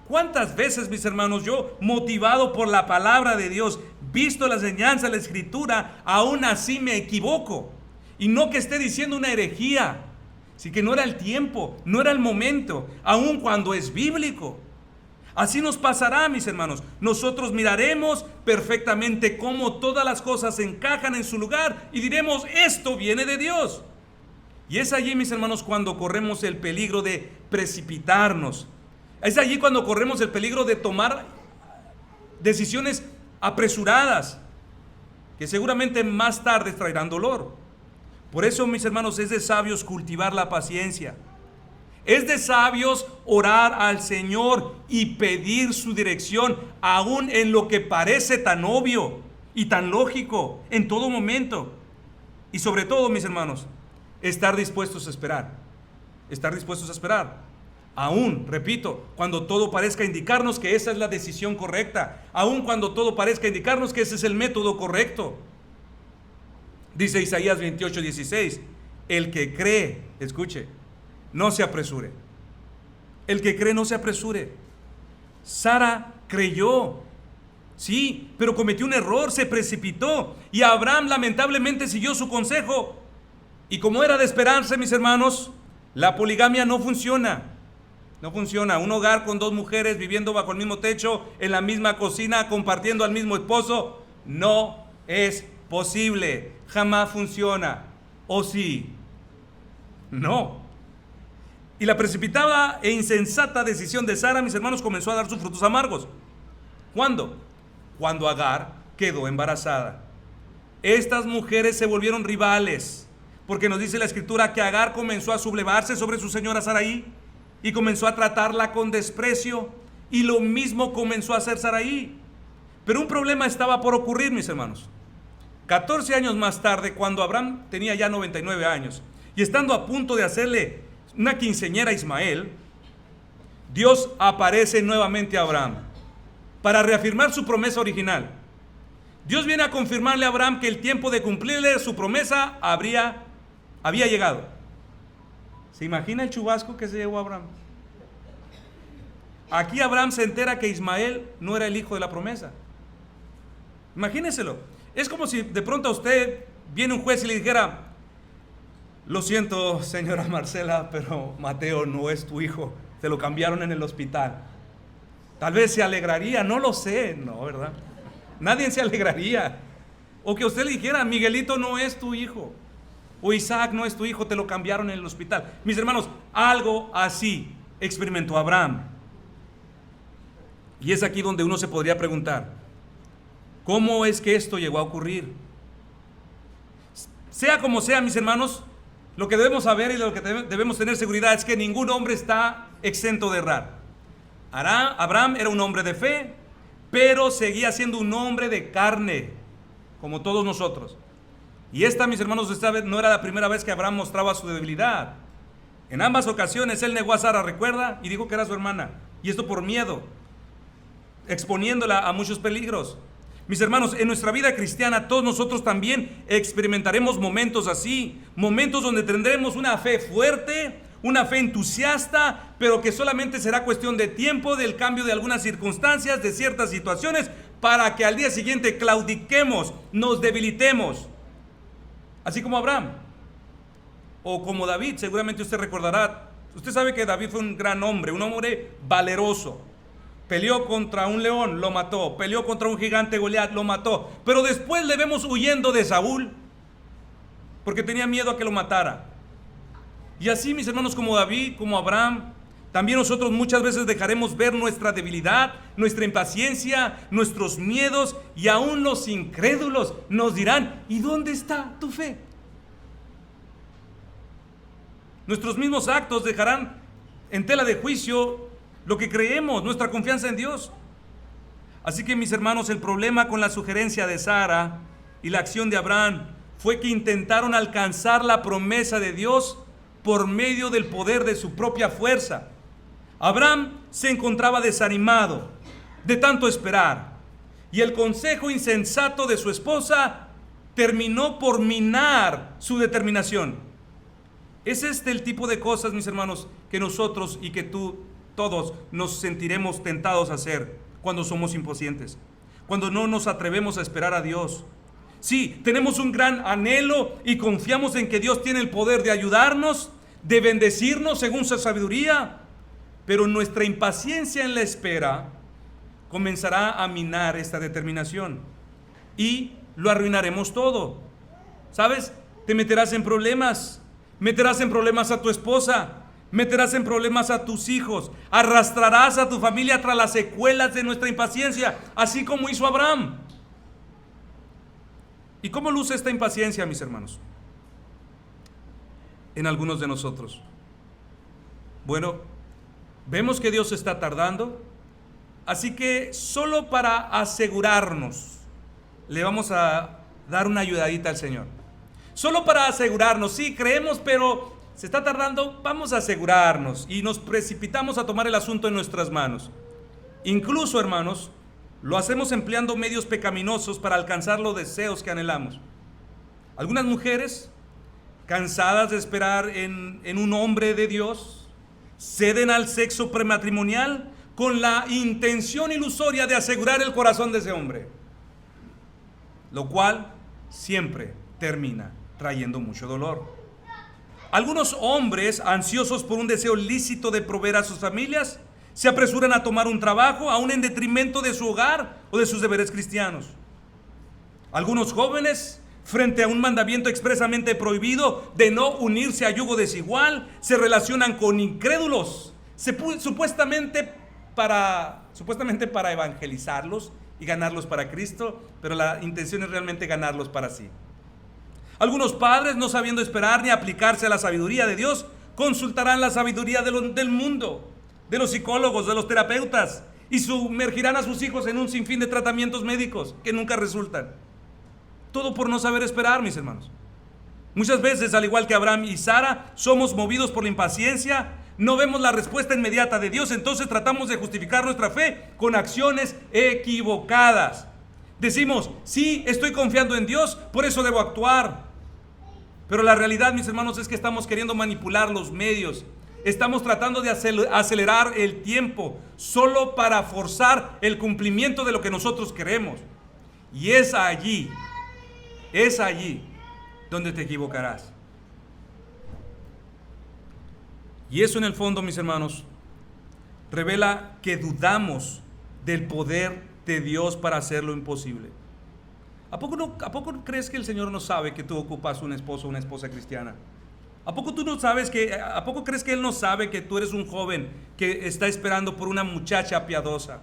¿Cuántas veces, mis hermanos, yo, motivado por la palabra de Dios, visto la enseñanza de la Escritura, aún así me equivoco? Y no que esté diciendo una herejía, sino que no era el tiempo, no era el momento, aun cuando es bíblico. Así nos pasará, mis hermanos. Nosotros miraremos perfectamente cómo todas las cosas encajan en su lugar y diremos: esto viene de Dios. Y es allí, mis hermanos, cuando corremos el peligro de precipitarnos. Es allí cuando corremos el peligro de tomar decisiones apresuradas, que seguramente más tarde traerán dolor. Por eso, mis hermanos, es de sabios cultivar la paciencia. Es de sabios orar al Señor y pedir su dirección, aún en lo que parece tan obvio y tan lógico en todo momento. Y sobre todo, mis hermanos, estar dispuestos a esperar. Estar dispuestos a esperar. Aún, repito, cuando todo parezca indicarnos que esa es la decisión correcta. Aún cuando todo parezca indicarnos que ese es el método correcto. Dice Isaías 28:16: el que cree, escuche, no se apresure. El que cree no se apresure. Sara creyó, sí, pero cometió un error, se precipitó. Y Abraham lamentablemente siguió su consejo. Y como era de esperarse, mis hermanos, la poligamia no funciona. No funciona. Un hogar con dos mujeres viviendo bajo el mismo techo, en la misma cocina, compartiendo al mismo esposo, no es posible. Jamás funciona. ¿O sí? No. Y la precipitada e insensata decisión de Sara, mis hermanos, comenzó a dar sus frutos amargos. ¿Cuándo? Cuando Agar quedó embarazada. Estas mujeres se volvieron rivales, porque nos dice la Escritura que Agar comenzó a sublevarse sobre su señora Sarai y comenzó a tratarla con desprecio, y lo mismo comenzó a hacer Sarai. Pero un problema estaba por ocurrir, mis hermanos. 14 años más tarde, cuando Abraham tenía ya 99 años, y estando a punto de hacerle una quinceañera a Ismael, Dios aparece nuevamente a Abraham para reafirmar su promesa original. Dios viene a confirmarle a Abraham que el tiempo de cumplirle su promesa había llegado. ¿Se imagina el chubasco que se llevó a Abraham? Aquí Abraham se entera que Ismael no era el hijo de la promesa. Imagínenselo. Es como si de pronto a usted viene un juez y le dijera: lo siento, señora Marcela, pero Mateo no es tu hijo, te lo cambiaron en el hospital. Tal vez se alegraría, no lo sé, no, ¿verdad? Nadie se alegraría. O que usted le dijera: Miguelito no es tu hijo, o Isaac no es tu hijo, te lo cambiaron en el hospital. Mis hermanos, algo así experimentó Abraham. Y es aquí donde uno se podría preguntar: ¿cómo es que esto llegó a ocurrir? Sea como sea, mis hermanos, lo que debemos saber y lo que debemos tener seguridad es que ningún hombre está exento de errar. Abraham era un hombre de fe, pero seguía siendo un hombre de carne, como todos nosotros. Y esta, mis hermanos, esta vez no era la primera vez que Abraham mostraba su debilidad. En ambas ocasiones él negó a Sara, recuerda, y dijo que era su hermana. Y esto por miedo, exponiéndola a muchos peligros. Mis hermanos, en nuestra vida cristiana todos nosotros también experimentaremos momentos así, momentos donde tendremos una fe fuerte, una fe entusiasta, pero que solamente será cuestión de tiempo, del cambio de algunas circunstancias, de ciertas situaciones, para que al día siguiente claudiquemos, nos debilitemos, así como Abraham o como David. Seguramente usted recordará, usted sabe que David fue un gran hombre, un hombre valeroso. Peleó contra un león, lo mató. Peleó contra un gigante, Goliat, lo mató. Pero después le vemos huyendo de Saúl, porque tenía miedo a que lo matara. Y así, mis hermanos, como David, como Abraham, también nosotros muchas veces dejaremos ver nuestra debilidad, nuestra impaciencia, nuestros miedos, y aún los incrédulos nos dirán: ¿y dónde está tu fe? Nuestros mismos actos dejarán en tela de juicio lo que creemos, nuestra confianza en Dios. Así que, mis hermanos, el problema con la sugerencia de Sara y la acción de Abraham fue que intentaron alcanzar la promesa de Dios por medio del poder de su propia fuerza. Abraham se encontraba desanimado de tanto esperar, y el consejo insensato de su esposa terminó por minar su determinación. Es el tipo de cosas, mis hermanos, que nosotros y que tú, todos, nos sentiremos tentados a hacer cuando somos impacientes, cuando no nos atrevemos a esperar a Dios. Sí, tenemos un gran anhelo y confiamos en que Dios tiene el poder de ayudarnos, de bendecirnos según su sabiduría, pero nuestra impaciencia en la espera comenzará a minar esta determinación y lo arruinaremos todo. ¿Sabes? Te meterás en problemas a tu esposa, meterás en problemas a tus hijos, arrastrarás a tu familia tras las secuelas de nuestra impaciencia, así como hizo Abraham. ¿Y cómo luce esta impaciencia, mis hermanos? En algunos de nosotros. Bueno, vemos que Dios está tardando, así que solo para asegurarnos, le vamos a dar una ayudadita al Señor. Solo para asegurarnos, sí, creemos, pero se está tardando, vamos a asegurarnos y nos precipitamos a tomar el asunto en nuestras manos. Incluso, hermanos, lo hacemos empleando medios pecaminosos para alcanzar los deseos que anhelamos. Algunas mujeres, cansadas de esperar en un hombre de Dios, ceden al sexo prematrimonial con la intención ilusoria de asegurar el corazón de ese hombre, lo cual siempre termina trayendo mucho dolor. Algunos hombres, ansiosos por un deseo lícito de proveer a sus familias, se apresuran a tomar un trabajo aún en detrimento de su hogar o de sus deberes cristianos. Algunos jóvenes, frente a un mandamiento expresamente prohibido de no unirse a yugo desigual, se relacionan con incrédulos, supuestamente para evangelizarlos y ganarlos para Cristo, pero la intención es realmente ganarlos para sí. Algunos padres, no sabiendo esperar ni aplicarse a la sabiduría de Dios, consultarán la sabiduría del mundo, de los psicólogos, de los terapeutas, y sumergirán a sus hijos en un sinfín de tratamientos médicos que nunca resultan. Todo por no saber esperar, mis hermanos. Muchas veces, al igual que Abraham y Sara, somos movidos por la impaciencia, no vemos la respuesta inmediata de Dios, entonces tratamos de justificar nuestra fe con acciones equivocadas. Decimos, sí, estoy confiando en Dios, por eso debo actuar. Pero la realidad, mis hermanos, es que estamos queriendo manipular los medios. Estamos tratando de acelerar el tiempo solo para forzar el cumplimiento de lo que nosotros queremos. Y es allí donde te equivocarás. Y eso, en el fondo, mis hermanos, revela que dudamos del poder de Dios para hacer lo imposible. ¿A poco crees que el Señor no sabe que tú ocupas un esposo o una esposa cristiana? ¿A poco crees que Él no sabe que tú eres un joven que está esperando por una muchacha piadosa?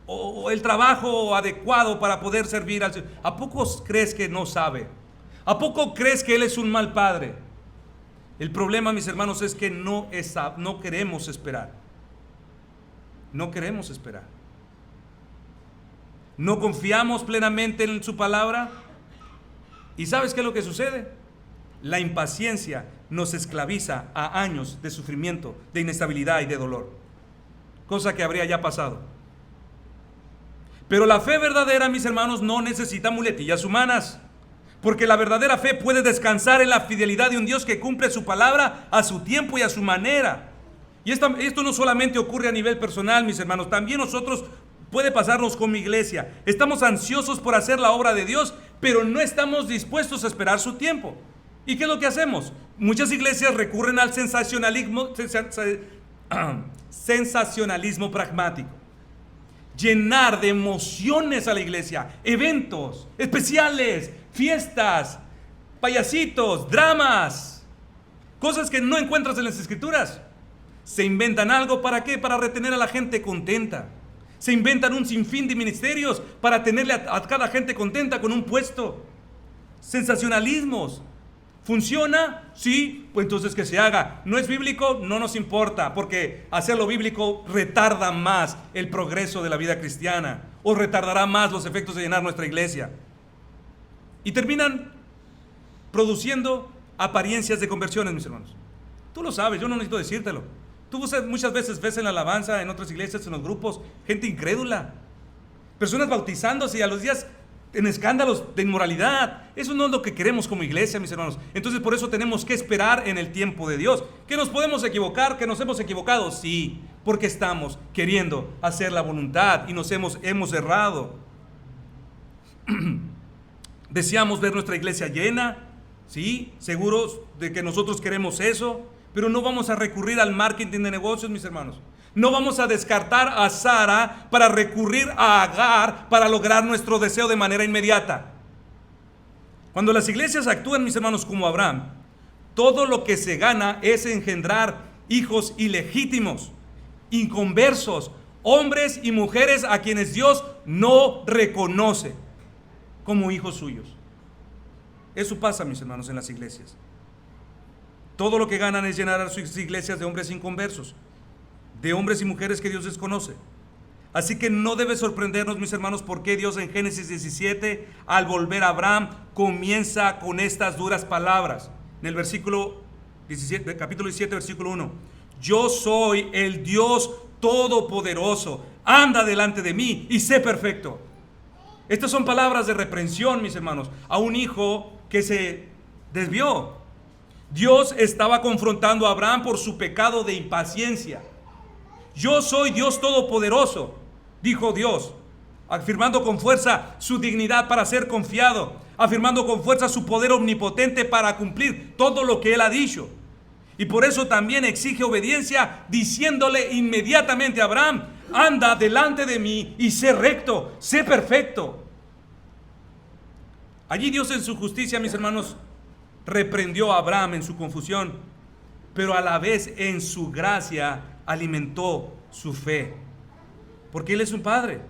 O el trabajo adecuado para poder servir al Señor. ¿A poco crees que no sabe? ¿A poco crees que Él es un mal padre? El problema, mis hermanos, es que no queremos esperar. No queremos esperar. No confiamos plenamente en su palabra. ¿Y sabes qué es lo que sucede? La impaciencia nos esclaviza a años de sufrimiento, de inestabilidad y de dolor. Cosa que habría ya pasado. Pero la fe verdadera, mis hermanos, no necesita muletillas humanas. Porque la verdadera fe puede descansar en la fidelidad de un Dios que cumple su palabra a su tiempo y a su manera. Y esto no solamente ocurre a nivel personal, mis hermanos, también nosotros puede pasarnos como iglesia. Estamos ansiosos por hacer la obra de Dios, pero no estamos dispuestos a esperar su tiempo. ¿Y qué es lo que hacemos? Muchas iglesias recurren al sensacionalismo pragmático. Llenar de emociones a la iglesia, eventos especiales, fiestas, payasitos, dramas, cosas que no encuentras en las escrituras. Se inventan algo, ¿para qué? Para retener a la gente contenta. Se inventan un sinfín de ministerios para tenerle a cada gente contenta con un puesto. Sensacionalismos. ¿Funciona? Sí, pues entonces que se haga. ¿No es bíblico? No nos importa, porque hacerlo bíblico retarda más el progreso de la vida cristiana, o retardará más los efectos de llenar nuestra iglesia. Y terminan produciendo apariencias de conversiones, mis hermanos. Tú lo sabes, yo no necesito decírtelo. Tú muchas veces ves en la alabanza, en otras iglesias, en los grupos, gente incrédula. Personas bautizándose y a los días en escándalos de inmoralidad. Eso no es lo que queremos como iglesia, mis hermanos. Entonces por eso tenemos que esperar en el tiempo de Dios. ¿Que nos podemos equivocar? ¿Que nos hemos equivocado? Sí, porque estamos queriendo hacer la voluntad y nos hemos errado. Deseamos ver nuestra iglesia llena, sí, seguros de que nosotros queremos eso, pero no vamos a recurrir al marketing de negocios, mis hermanos. No vamos a descartar a Sara para recurrir a Agar para lograr nuestro deseo de manera inmediata. Cuando las iglesias actúan, mis hermanos, como Abraham, todo lo que se gana es engendrar hijos ilegítimos, inconversos, hombres y mujeres a quienes Dios no reconoce como hijos suyos. Eso pasa, mis hermanos, en las iglesias. Todo lo que ganan es llenar a sus iglesias de hombres inconversos, de hombres y mujeres que Dios desconoce. Así que no debe sorprendernos, mis hermanos, por qué Dios en Génesis 17, al volver a Abraham, comienza con estas duras palabras. En el versículo 17, capítulo 17, versículo 1. Yo soy el Dios Todopoderoso. Anda delante de mí y sé perfecto. Estas son palabras de reprensión, mis hermanos, a un hijo que se desvió. Dios estaba confrontando a Abraham por su pecado de impaciencia. Yo soy Dios Todopoderoso, dijo Dios, afirmando con fuerza su dignidad para ser confiado, afirmando con fuerza su poder omnipotente para cumplir todo lo que Él ha dicho. Y por eso también exige obediencia, diciéndole inmediatamente a Abraham: anda delante de mí y sé recto, sé perfecto. Allí Dios en su justicia, mis hermanos, reprendió a Abraham en su confusión, pero a la vez en su gracia alimentó su fe, porque Él es un padre.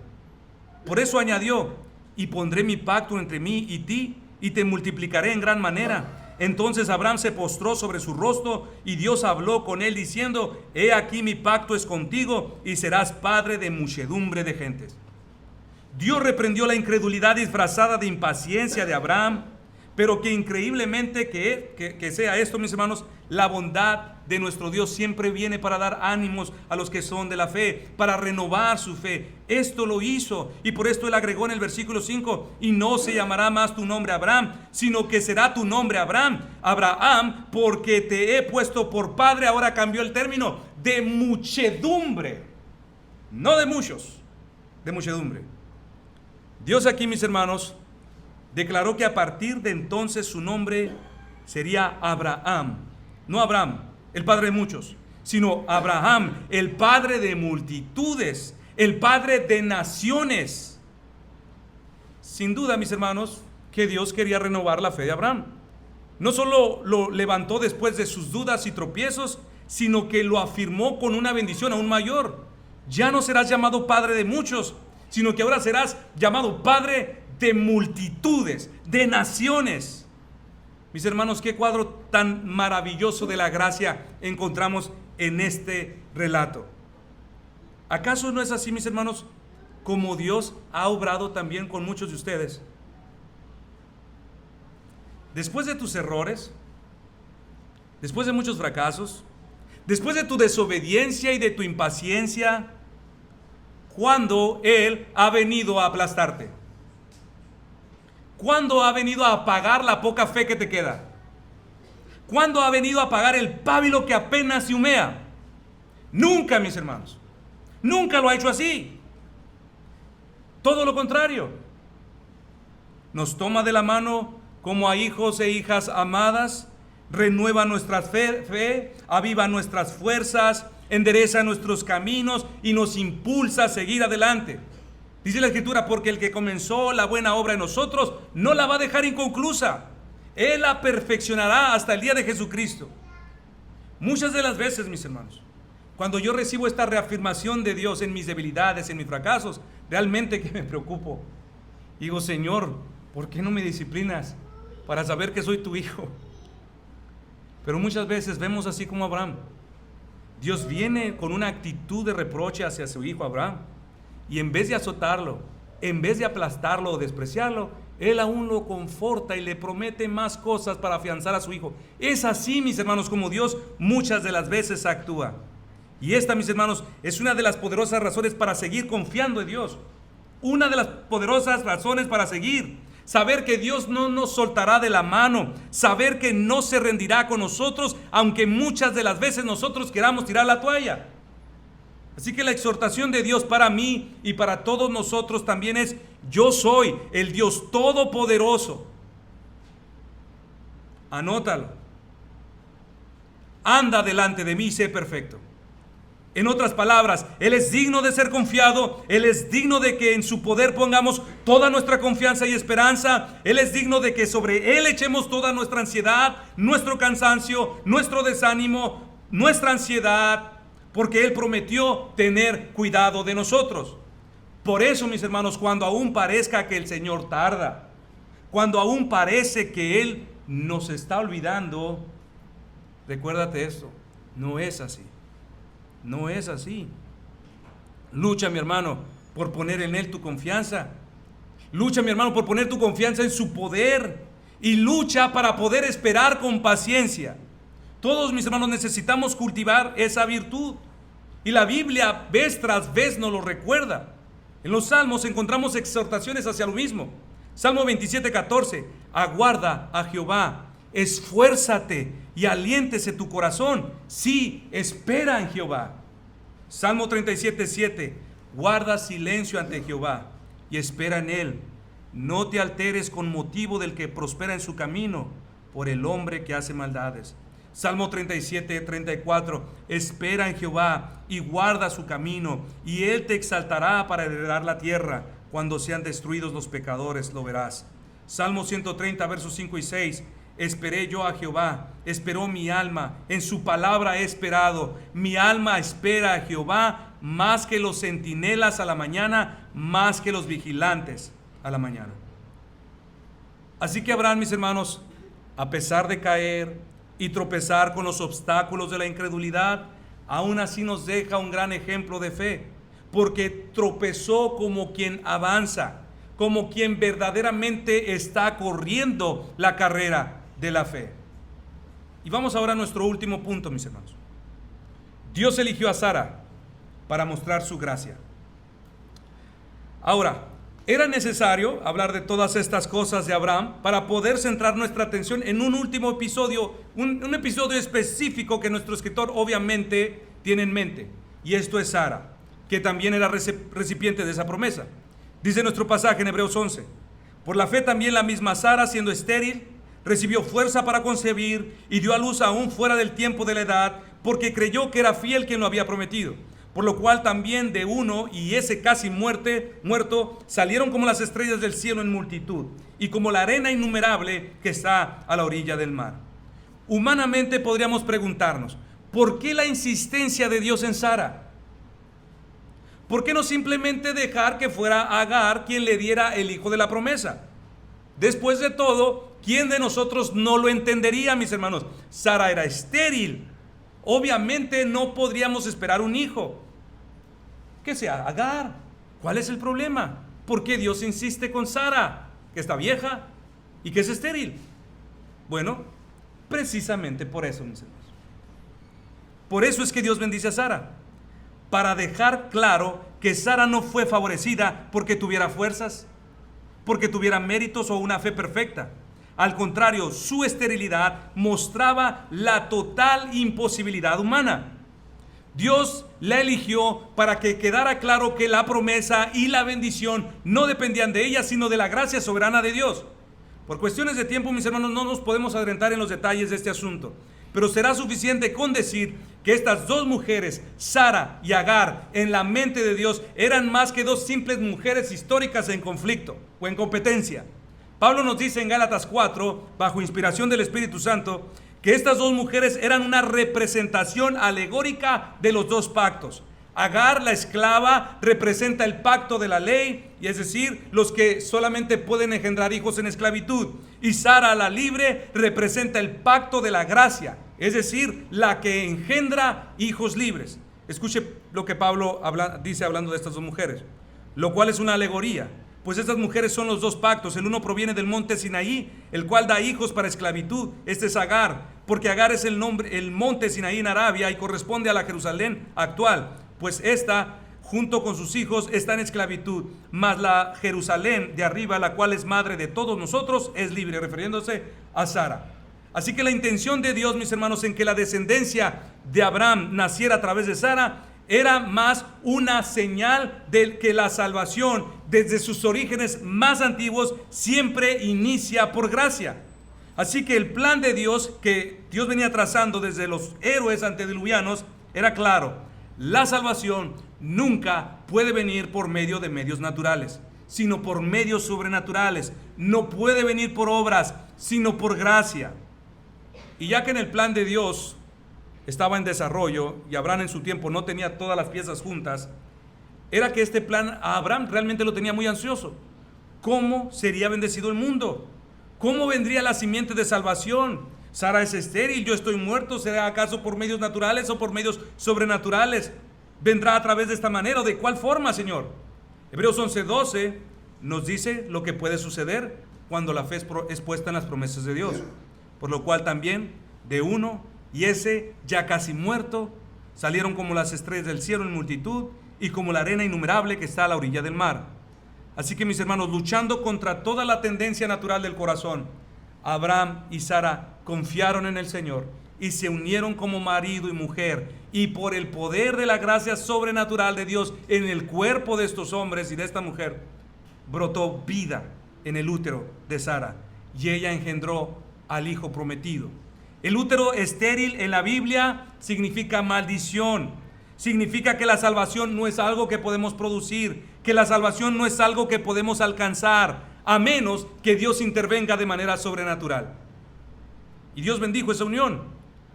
Por eso añadió: y pondré mi pacto entre mí y ti, y te multiplicaré en gran manera. Entonces Abraham se postró sobre su rostro, y Dios habló con él diciendo: he aquí mi pacto es contigo, y serás padre de muchedumbre de gentes. Dios reprendió la incredulidad disfrazada de impaciencia de Abraham, pero que increíblemente que sea esto, mis hermanos, la bondad de nuestro Dios siempre viene para dar ánimos a los que son de la fe, para renovar su fe. Esto lo hizo, y por esto Él agregó en el versículo 5: y no se llamará más tu nombre Abraham, sino que será tu nombre Abraham, porque te he puesto por padre. Ahora cambió el término, de muchedumbre, no de muchos, de muchedumbre. Dios aquí, mis hermanos, declaró que a partir de entonces su nombre sería Abraham. No Abraham, el padre de muchos, sino Abraham, el padre de multitudes, el padre de naciones. Sin duda, mis hermanos, que Dios quería renovar la fe de Abraham. No solo lo levantó después de sus dudas y tropiezos, sino que lo afirmó con una bendición aún mayor. Ya no serás llamado padre de muchos, sino que ahora serás llamado padre de multitudes, de naciones. Mis hermanos, qué cuadro tan maravilloso de la gracia encontramos en este relato. ¿Acaso no es así, mis hermanos, como Dios ha obrado también con muchos de ustedes? Después de tus errores, después de muchos fracasos, después de tu desobediencia y de tu impaciencia, ¿cuándo Él ha venido a aplastarte? ¿Cuándo ha venido a apagar la poca fe que te queda? ¿Cuándo ha venido a apagar el pábilo que apenas se humea? Nunca, mis hermanos. Nunca lo ha hecho así. Todo lo contrario. Nos toma de la mano como a hijos e hijas amadas, renueva nuestra fe, aviva nuestras fuerzas, endereza nuestros caminos y nos impulsa a seguir adelante. Dice la Escritura: porque el que comenzó la buena obra en nosotros no la va a dejar inconclusa. Él la perfeccionará hasta el día de Jesucristo. Muchas de las veces, mis hermanos, cuando yo recibo esta reafirmación de Dios en mis debilidades, en mis fracasos, realmente que me preocupo. Digo: Señor, ¿por qué no me disciplinas para saber que soy tu hijo? Pero muchas veces vemos así como Abraham. Dios viene con una actitud de reproche hacia su hijo Abraham, y en vez de azotarlo, en vez de aplastarlo o despreciarlo, Él aún lo conforta y le promete más cosas para afianzar a su hijo. Es así, mis hermanos, como Dios muchas de las veces actúa. Y esta, mis hermanos, es una de las poderosas razones para seguir confiando en Dios. Una de las poderosas razones para seguir. Saber que Dios no nos soltará de la mano. Saber que no se rendirá con nosotros, aunque muchas de las veces nosotros queramos tirar la toalla. Así que la exhortación de Dios para mí y para todos nosotros también es: yo soy el Dios Todopoderoso. Anótalo. Anda delante de mí y sé perfecto. En otras palabras, Él es digno de ser confiado. Él es digno de que en su poder pongamos toda nuestra confianza y esperanza. Él es digno de que sobre Él echemos toda nuestra ansiedad, nuestro cansancio, nuestro desánimo, nuestra ansiedad, porque Él prometió tener cuidado de nosotros. Por eso, mis hermanos, cuando aún parezca que el Señor tarda, cuando aún parece que Él nos está olvidando, recuérdate esto: no es así. No es así. Lucha, mi hermano, por poner en Él tu confianza. Lucha, mi hermano, por poner tu confianza en su poder. Y lucha para poder esperar con paciencia. Todos, mis hermanos, necesitamos cultivar esa virtud. Y la Biblia vez tras vez nos lo recuerda. En los Salmos encontramos exhortaciones hacia lo mismo. Salmo 27:14: aguarda a Jehová, esfuérzate y aliéntese tu corazón. Sí, espera en Jehová. Salmo 37:7: guarda silencio ante Jehová y espera en Él. No te alteres con motivo del que prospera en su camino, por el hombre que hace maldades. Salmo 37:34: espera en Jehová y guarda su camino, y Él te exaltará para heredar la tierra. Cuando sean destruidos los pecadores, lo verás. Salmo 130, versos 5 y 6: esperé yo a Jehová, esperó mi alma, en su palabra he esperado. Mi alma espera a Jehová, más que los centinelas a la mañana, más que los vigilantes a la mañana. Así que Abraham, mis hermanos, a pesar de caer y tropezar con los obstáculos de la incredulidad, aún así nos deja un gran ejemplo de fe, porque tropezó como quien avanza, como quien verdaderamente está corriendo la carrera de la fe. Y vamos ahora a nuestro último punto, mis hermanos. Dios eligió a Sara para mostrar su gracia. Ahora, era necesario hablar de todas estas cosas de Abraham para poder centrar nuestra atención en un último episodio, un episodio específico que nuestro escritor obviamente tiene en mente, y esto es Sara, que también era recipiente de esa promesa. Dice nuestro pasaje en Hebreos 11: por la fe también la misma Sara, siendo estéril, recibió fuerza para concebir y dio a luz aún fuera del tiempo de la edad, porque creyó que era fiel quien lo había prometido. Por lo cual también de uno, y ese casi muerto, salieron como las estrellas del cielo en multitud, y como la arena innumerable que está a la orilla del mar. Humanamente podríamos preguntarnos: ¿por qué la insistencia de Dios en Sara? ¿Por qué no simplemente dejar que fuera Agar quien le diera el hijo de la promesa? Después de todo, ¿quién de nosotros no lo entendería, mis hermanos? Sara era estéril. Obviamente no podríamos esperar un hijo. Que sea Agar. ¿Cuál es el problema? ¿Por qué Dios insiste con Sara, que está vieja y que es estéril? Bueno, precisamente por eso, mis hermanos. Por eso es que Dios bendice a Sara, para dejar claro que Sara no fue favorecida porque tuviera fuerzas, porque tuviera méritos o una fe perfecta. Al contrario, su esterilidad mostraba la total imposibilidad humana. Dios la eligió para que quedara claro que la promesa y la bendición no dependían de ella, sino de la gracia soberana de Dios. Por cuestiones de tiempo, mis hermanos, no nos podemos adentrar en los detalles de este asunto, pero será suficiente con decir que estas dos mujeres, Sara y Agar, en la mente de Dios, eran más que dos simples mujeres históricas en conflicto o en competencia. Pablo nos dice en Gálatas 4, bajo inspiración del Espíritu Santo, que estas dos mujeres eran una representación alegórica de los dos pactos. Agar, la esclava, representa el pacto de la ley, y es decir, los que solamente pueden engendrar hijos en esclavitud. Y Sara, la libre, representa el pacto de la gracia, es decir, la que engendra hijos libres. Escuche lo que Pablo dice hablando de estas dos mujeres, lo cual es una alegoría. Pues estas mujeres son los dos pactos. El uno proviene del monte Sinaí, el cual da hijos para esclavitud. Este es Agar, porque Agar es el monte Sinaí en Arabia y corresponde a la Jerusalén actual. Pues esta junto con sus hijos, está en esclavitud, mas la Jerusalén de arriba, la cual es madre de todos nosotros, es libre, refiriéndose a Sara. Así que la intención de Dios, mis hermanos, en que la descendencia de Abraham naciera a través de Sara, era más una señal de que la salvación desde sus orígenes más antiguos siempre inicia por gracia. Así que el plan de Dios que Dios venía trazando desde los héroes antediluvianos era claro: la salvación nunca puede venir por medio de medios naturales, sino por medios sobrenaturales. No puede venir por obras, sino por gracia. Y ya que en el plan de Dios estaba en desarrollo y Abraham en su tiempo no tenía todas las piezas juntas, era que este plan a Abraham realmente lo tenía muy ansioso. ¿Cómo sería bendecido el mundo? ¿Cómo vendría la simiente de salvación? Sara es estéril, yo estoy muerto. ¿Será acaso por medios naturales o por medios sobrenaturales? ¿Vendrá a través de esta manera o de cuál forma, Señor? Hebreos 11:12 nos dice lo que puede suceder cuando la fe es puesta en las promesas de Dios. Por lo cual también de uno, y ese ya casi muerto, salieron como las estrellas del cielo en multitud y como la arena innumerable que está a la orilla del mar. Así que, mis hermanos, luchando contra toda la tendencia natural del corazón, Abraham y Sara confiaron en el Señor y se unieron como marido y mujer, y por el poder de la gracia sobrenatural de Dios en el cuerpo de estos hombres y de esta mujer, brotó vida en el útero de Sara, y ella engendró al hijo prometido. El útero estéril en la Biblia significa maldición. Significa que la salvación no es algo que podemos producir, que la salvación no es algo que podemos alcanzar, a menos que Dios intervenga de manera sobrenatural. Y Dios bendijo esa unión.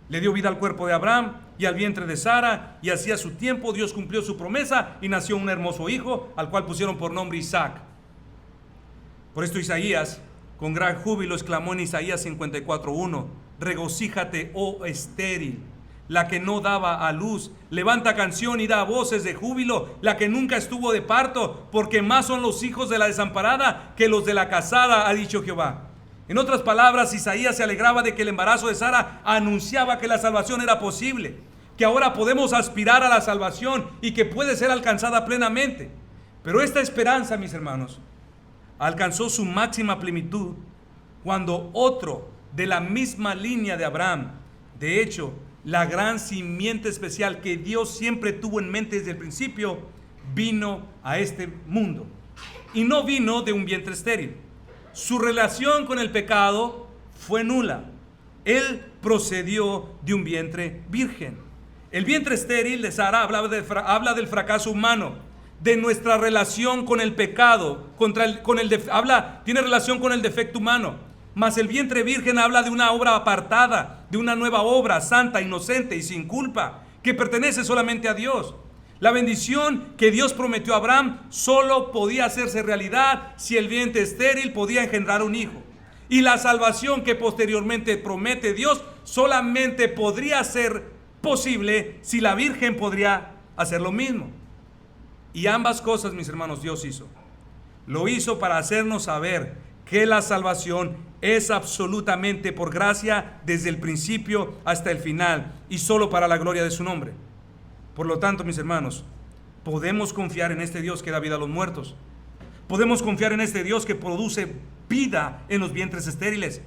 Le dio vida al cuerpo de Abraham y al vientre de Sara, y así a su tiempo Dios cumplió su promesa y nació un hermoso hijo, al cual pusieron por nombre Isaac. Por esto Isaías, con gran júbilo, exclamó en Isaías 54:1: regocíjate, oh estéril, la que no daba a luz, levanta canción y da voces de júbilo, la que nunca estuvo de parto, porque más son los hijos de la desamparada que los de la casada, ha dicho Jehová. En otras palabras, Isaías se alegraba de que el embarazo de Sara anunciaba que la salvación era posible, que ahora podemos aspirar a la salvación y que puede ser alcanzada plenamente. Pero esta esperanza, mis hermanos, alcanzó su máxima plenitud cuando otro de la misma línea de Abraham, de hecho, la gran simiente especial que Dios siempre tuvo en mente desde el principio, vino a este mundo. Y no vino de un vientre estéril. Su relación con el pecado fue nula. Él procedió de un vientre virgen. El vientre estéril de Sara habla del fracaso humano, de nuestra relación con el pecado, tiene relación con el defecto humano. Mas el vientre virgen habla de una obra apartada, de una nueva obra santa, inocente y sin culpa, que pertenece solamente a Dios. La bendición que Dios prometió a Abraham solo podía hacerse realidad si el vientre estéril podía engendrar un hijo. Y la salvación que posteriormente promete Dios solamente podría ser posible si la virgen podría hacer lo mismo. Y ambas cosas, mis hermanos, Dios hizo. Lo hizo para hacernos saber que la salvación es absolutamente por gracia desde el principio hasta el final y solo para la gloria de su nombre. Por lo tanto, mis hermanos, podemos confiar en este Dios que da vida a los muertos. Podemos confiar en este Dios que produce vida en los vientres estériles.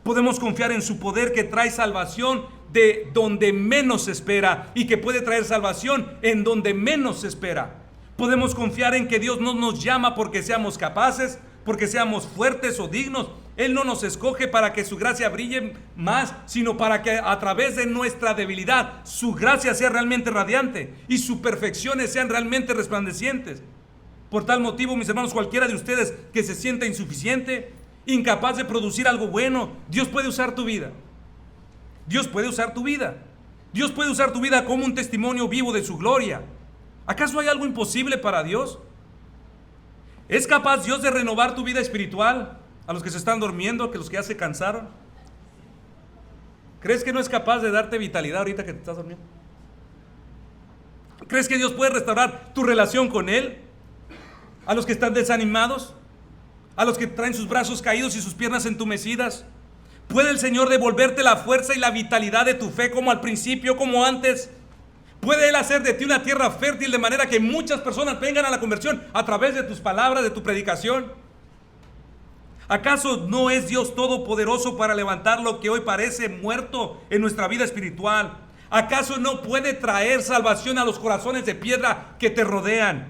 Podemos confiar en su poder que trae salvación de donde menos se espera y que puede traer salvación en donde menos se espera. Podemos confiar en que Dios no nos llama porque seamos capaces, porque seamos fuertes o dignos. Él no nos escoge para que su gracia brille más, sino para que a través de nuestra debilidad su gracia sea realmente radiante y sus perfecciones sean realmente resplandecientes. Por tal motivo, mis hermanos, cualquiera de ustedes que se sienta insuficiente, incapaz de producir algo bueno, Dios puede usar tu vida. Dios puede usar tu vida. Dios puede usar tu vida como un testimonio vivo de su gloria. ¿Acaso hay algo imposible para Dios? ¿Es capaz Dios de renovar tu vida espiritual a los que se están durmiendo, a los que ya se cansaron? ¿Crees que no es capaz de darte vitalidad ahorita que te estás durmiendo? ¿Crees que Dios puede restaurar tu relación con Él? A los que están desanimados, a los que traen sus brazos caídos y sus piernas entumecidas. ¿Puede el Señor devolverte la fuerza y la vitalidad de tu fe como al principio, como antes? ¿Puede Él hacer de ti una tierra fértil de manera que muchas personas vengan a la conversión a través de tus palabras, de tu predicación? ¿Acaso no es Dios todopoderoso para levantar lo que hoy parece muerto en nuestra vida espiritual? ¿Acaso no puede traer salvación a los corazones de piedra que te rodean?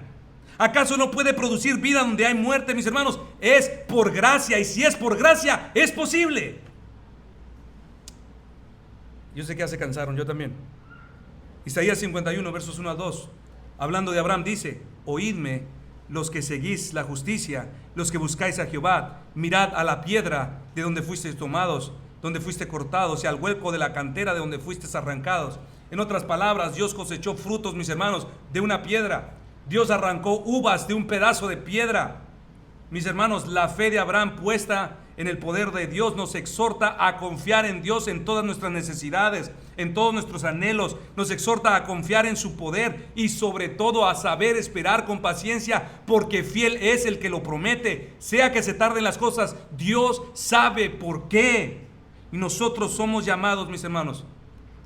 ¿Acaso no puede producir vida donde hay muerte, mis hermanos? Es por gracia, y si es por gracia, es posible. Yo sé que ya se cansaron, yo también. Isaías 51, versos 1 al 2, hablando de Abraham, dice: oídme los que seguís la justicia, los que buscáis a Jehová, mirad a la piedra de donde fuisteis tomados, donde fuiste cortados, y al hueco de la cantera de donde fuisteis arrancados. En otras palabras, Dios cosechó frutos, mis hermanos, de una piedra. Dios arrancó uvas de un pedazo de piedra. Mis hermanos, la fe de Abraham puesta en el poder de Dios nos exhorta a confiar en Dios en todas nuestras necesidades, en todos nuestros anhelos. Nos exhorta a confiar en su poder y sobre todo a saber esperar con paciencia, porque fiel es el que lo promete. Sea que se tarden las cosas, Dios sabe por qué. Y nosotros somos llamados, mis hermanos,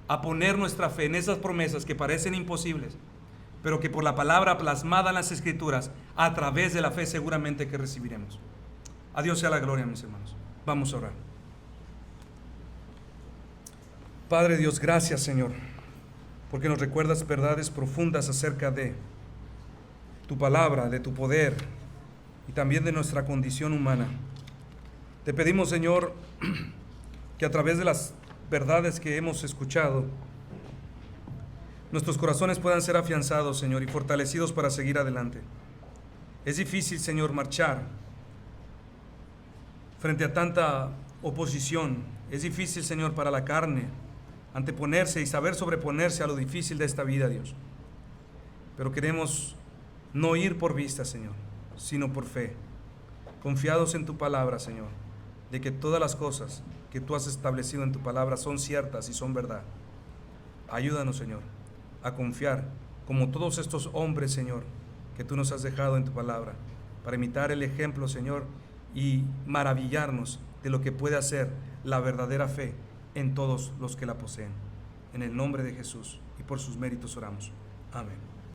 a poner nuestra fe en esas promesas que parecen imposibles, pero que por la palabra plasmada en las Escrituras, a través de la fe seguramente que recibiremos. A Dios sea la gloria, mis hermanos. Vamos a orar. Padre Dios, gracias, Señor, porque nos recuerdas verdades profundas acerca de tu palabra, de tu poder y también de nuestra condición humana. Te pedimos, Señor, que a través de las verdades que hemos escuchado, nuestros corazones puedan ser afianzados, Señor, y fortalecidos para seguir adelante. Es difícil, Señor, marchar frente a tanta oposición. Es difícil, Señor, para la carne anteponerse y saber sobreponerse a lo difícil de esta vida, Dios. Pero queremos no ir por vista, Señor, sino por fe, confiados en tu palabra, Señor, de que todas las cosas que tú has establecido en tu palabra son ciertas y son verdad. Ayúdanos, Señor, a confiar como todos estos hombres, Señor, que tú nos has dejado en tu palabra, para imitar el ejemplo, Señor, y maravillarnos de lo que puede hacer la verdadera fe en todos los que la poseen. En el nombre de Jesús y por sus méritos oramos. Amén.